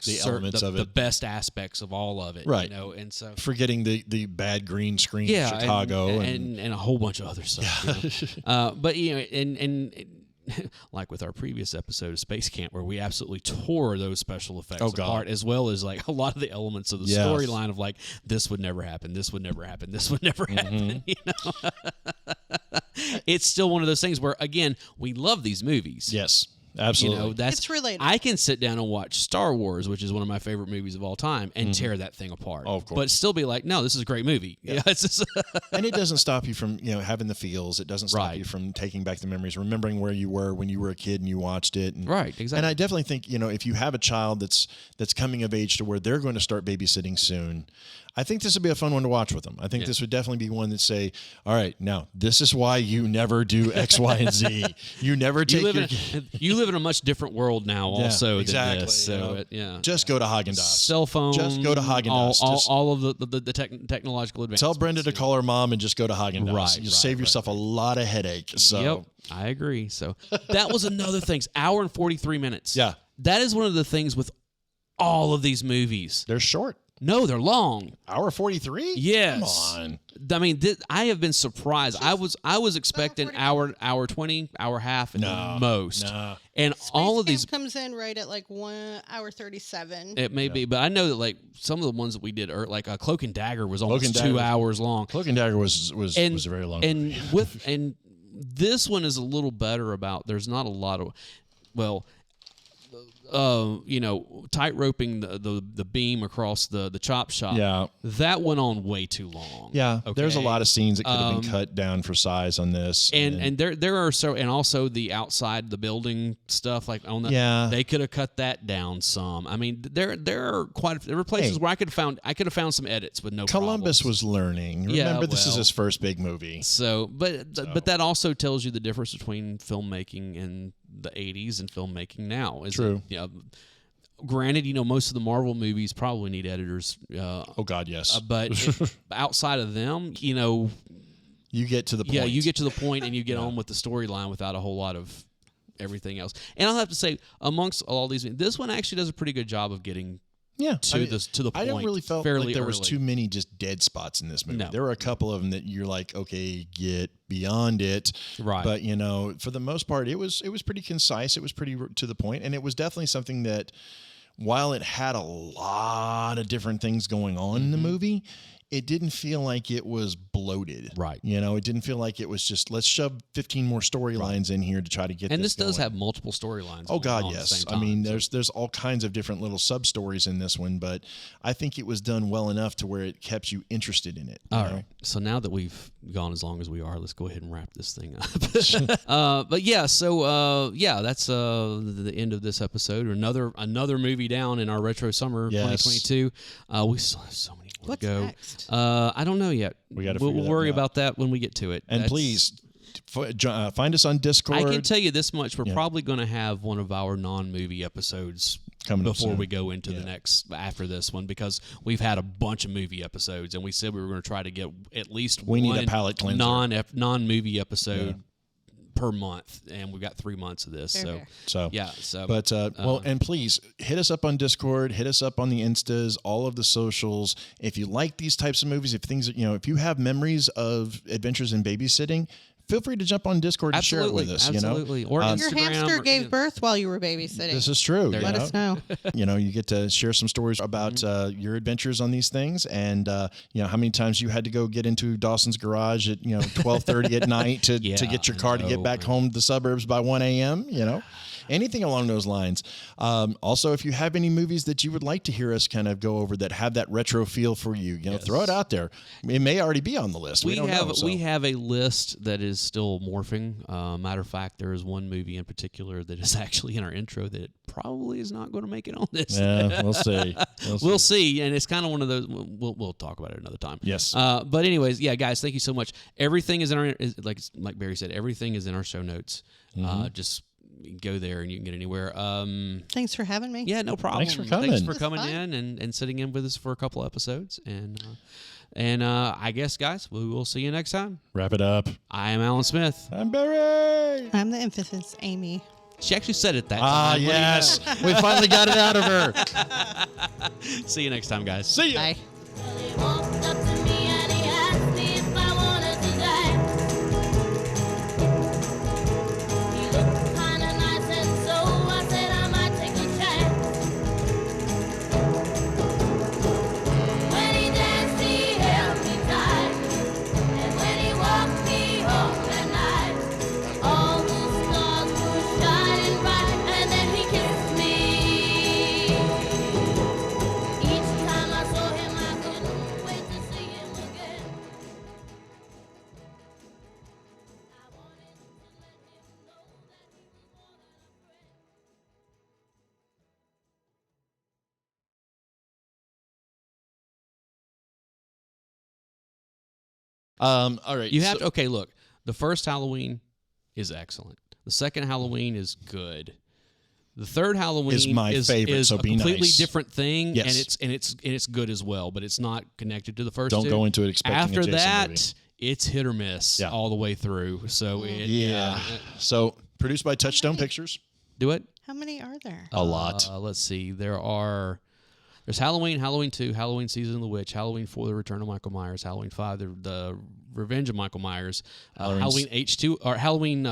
S2: the elements of it,
S1: the best aspects of all of it,
S2: right?
S1: And so
S2: forgetting the bad green screen in Chicago
S1: and a whole bunch of other stuff. But and like with our previous episode of Space Camp, where we absolutely tore those special effects apart, as well as like a lot of the elements of the storyline of like, this would never happen, this would never happen, this would never happen. It's still one of those things where, again, we love these movies.
S2: Yes. Absolutely.
S7: It's related.
S1: I can sit down and watch Star Wars, which is one of my favorite movies of all time, and tear that thing apart.
S2: Oh, of course.
S1: But still be like, no, this is a great movie. Yeah. It's just
S2: and it doesn't stop you from, having the feels. It doesn't stop you from taking back the memories, remembering where you were when you were a kid and you watched it. And,
S1: right, exactly.
S2: And I definitely think, if you have a child that's coming of age to where they're going to start babysitting soon, I think this would be a fun one to watch with them. I think this would definitely be one that say, all right, now this is why you never do X, Y, and Z. You never take
S1: you live in a much different world now also than this. So
S2: just go to Haagen-Dazs.
S1: Cell phone.
S2: Just go to Haagen-Dazs.
S1: All of the technological advances.
S2: Tell Brenda to call her mom and just go to Haagen-Dazs. Right, you'll save yourself a lot of headache. So.
S1: Yep, I agree. So that was another thing. Hour and 43 minutes.
S2: Yeah.
S1: That is one of the things with all of these movies.
S2: They're short.
S1: No, they're long.
S2: Hour 43?
S1: Yes.
S2: Come on.
S1: I mean, I have been surprised. I was expecting hour 20, hour half at the most.
S2: No.
S1: And
S7: Space
S1: all of these
S7: comes in right at like 1 hour 37.
S1: It may be, but I know that like some of the ones that we did, like Cloak and Dagger was almost 2 hours long.
S2: Cloak and Dagger was a very long
S1: movie. And this one is a little better about. There's not a lot of tight roping the beam across the chop shop.
S2: Yeah.
S1: That went on way too long.
S2: Yeah.
S1: Okay?
S2: There's a lot of scenes that could have been cut down for size on this.
S1: And there are and also the outside the building stuff like on that. They could have cut that down some. I mean, there were places where I could have found some edits with no
S2: Columbus
S1: problems.
S2: was learning. Remember, this is his first big movie.
S1: So, but that also tells you the difference between filmmaking in the 80s and filmmaking now.
S2: True.
S1: Granted, most of the Marvel movies probably need editors.
S2: Oh God, yes.
S1: But outside of them, you
S2: get to the point.
S1: Yeah, you get to the point and you get on with the storyline without a whole lot of everything else. And I'll have to say, amongst all these, this one actually does a pretty good job of getting to the point.
S2: I don't really felt like there was
S1: early.
S2: too many just dead spots in this movie.
S1: No.
S2: There were a couple of them that you're like, okay, get beyond it.
S1: Right.
S2: But for the most part, it was pretty concise. It was pretty to the point, and it was definitely something that, while it had a lot of different things going on in the movie, it didn't feel like it was bloated.
S1: Right.
S2: It didn't feel like it was just, let's shove 15 more storylines in here to try to get
S1: and
S2: this
S1: does
S2: going.
S1: have multiple storylines.
S2: Oh God,
S1: on
S2: yes.
S1: At the same time,
S2: I mean, there's all kinds of different little sub stories in this one, but I think it was done well enough to where it kept you interested in it.
S1: All right. So now that we've gone as long as we are, let's go ahead and wrap this thing up. But yeah, so that's the end of this episode. Another movie down in our retro summer 2022. We still have so many.
S7: What's
S1: go.
S7: next?
S1: I don't know yet. We'll worry about that when we get to it.
S2: And please find us on Discord.
S1: I can tell you this much: we're probably going to have one of our non-movie episodes
S2: coming
S1: before we go into the next after this one, because we've had a bunch of movie episodes, and we said we were going to try to get at least one
S2: need a palate cleanser.
S1: non-movie episode per month, and we've got 3 months of this. So
S2: but and please hit us up on Discord, hit us up on the Instas, all of the socials. If you like these types of movies, if you have memories of Adventures in Babysitting, feel free to jump on Discord and share it with us.
S1: Absolutely. Or
S7: your
S1: Instagram,
S7: hamster gave birth while you were babysitting.
S2: This is true.
S7: Let us know.
S2: You get to share some stories about your adventures on these things, and how many times you had to go get into Dawson's garage at 12:30 at night to get your car to get back home to the suburbs by 1 a.m. Anything along those lines. Also, if you have any movies that you would like to hear us kind of go over that have that retro feel for you, throw it out there. It may already be on the list. We
S1: have a list that is still morphing. Matter of fact, there is one movie in particular that is actually in our intro that probably is not going to make it on this.
S2: Yeah, we'll see.
S1: We'll see. And it's kind of one of those. We'll talk about it another time.
S2: Yes.
S1: But anyways, guys, thank you so much. Everything is in our like Barry said. Everything is in our show notes. Just go there and you can get anywhere.
S7: Thanks for having me.
S1: Yeah, no problem.
S2: Thanks for coming.
S1: Thanks for coming in and sitting in with us for a couple episodes. And I guess, guys, we will see you next time.
S2: Wrap it up.
S1: I am Alan Smith.
S2: I'm Barry. Yay!
S7: I'm the emphasis, Amy.
S1: She actually said it that
S2: Ah,
S1: time.
S2: yes. We finally got it out of her.
S1: See you next time, guys.
S2: See ya.
S7: Bye.
S10: He walked up to me and he asked me if I wanted to die. He looked kinda nice and so I said I might take a chance. When he danced he held me tight, and when he walked me home at night, all the stars were shining bright, and then he kissed me. Each time I saw him I couldn't wait to see him again. I wanted to let him know that he was more than a friend.
S2: All right.
S1: You have to, okay, look. The first Halloween is excellent. The second Halloween is good. The third Halloween
S2: Is my favorite,
S1: is
S2: so
S1: a
S2: be
S1: completely
S2: nice.
S1: different thing,
S2: Yes.
S1: and it's good as well, but it's not connected to the first
S2: Don't
S1: two.
S2: go into it expecting a
S1: After
S2: Jason
S1: that,
S2: movie.
S1: it's hit or miss
S2: Yeah.
S1: all the way through. So
S2: Yeah. So produced by Touchstone Pictures.
S1: do it.
S7: How many are there?
S2: A lot.
S1: Let's see. There's Halloween, Halloween 2, Halloween Season of the Witch, Halloween 4, The Return of Michael Myers, Halloween 5, The Revenge of Michael Myers, Halloween H2, or Halloween,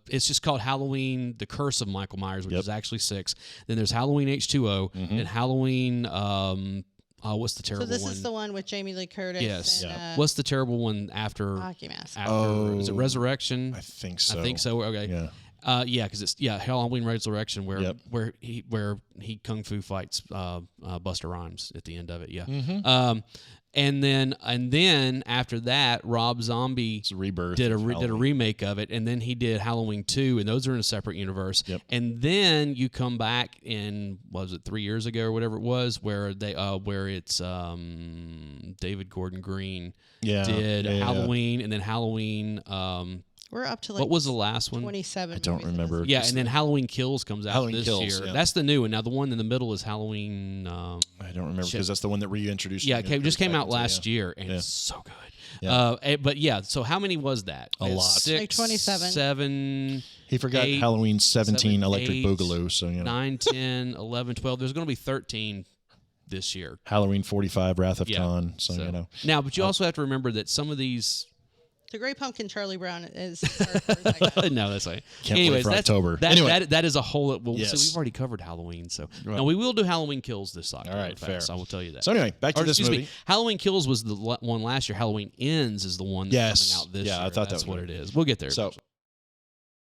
S1: it's just called Halloween, The Curse of Michael Myers, which is actually 6. Then there's Halloween H2O, and Halloween, what's the terrible
S7: So this
S1: one?
S7: is the one with Jamie Lee Curtis.
S1: Yes.
S7: And,
S1: What's the terrible one after?
S7: Hockey Mask.
S1: Is it Resurrection?
S2: I think so.
S1: I think so. Okay.
S2: Yeah.
S1: Because it's Halloween Resurrection where
S2: Yep.
S1: where he kung fu fights Buster Rhymes at the end of it. Yeah.
S2: Mm-hmm.
S1: And then after that, Rob Zombie
S2: It's a rebirth.
S1: did a
S2: of Halloween.
S1: remake of it, and then he did Halloween 2, and those are in a separate universe.
S2: Yep.
S1: And then you come back in, was it 3 years ago or whatever it was, where they where it's David Gordon Green did Halloween, and then Halloween.
S7: We're up to
S1: What was the last one?
S7: 27.
S2: I don't remember.
S1: Yeah, and then Halloween Kills comes out
S2: Halloween
S1: this
S2: Kills,
S1: year.
S2: yeah.
S1: That's the new one. Now the one in the middle is Halloween.
S2: I don't remember because that's the one that reintroduced.
S1: Yeah, it just came out
S2: back into,
S1: last year, and it's so good.
S2: Yeah.
S1: But yeah, so how many was that?
S2: A lot.
S1: 6,
S7: Like 27.
S1: 7,
S2: He forgot
S1: 8,
S2: Halloween 17
S1: 7,
S2: Electric
S1: 8,
S2: Boogaloo. So
S1: 9, 10, 11, 12. There's going to be 13 this year.
S2: Halloween 45 Wrath of
S1: Yeah.
S2: Khan. So
S1: Now, but you also have to remember that some of these.
S7: The Great Pumpkin Charlie Brown is.
S1: No, that's right.
S2: Can't
S1: Anyways,
S2: wait for
S1: that's,
S2: October.
S1: That,
S2: Anyway.
S1: that is a whole. Well,
S2: Yes.
S1: so we've already covered Halloween, so
S2: Right.
S1: no, we will do Halloween Kills this October.
S2: All right, fair.
S1: So I will tell you that.
S2: So anyway, back to
S1: Or,
S2: this
S1: excuse
S2: movie.
S1: me, Halloween Kills was the one last year. Halloween Ends is the one that's
S2: Yes.
S1: coming out this
S2: Yeah,
S1: year.
S2: I thought that
S1: that's
S2: was
S1: what
S2: right.
S1: it is. We'll get there.
S2: So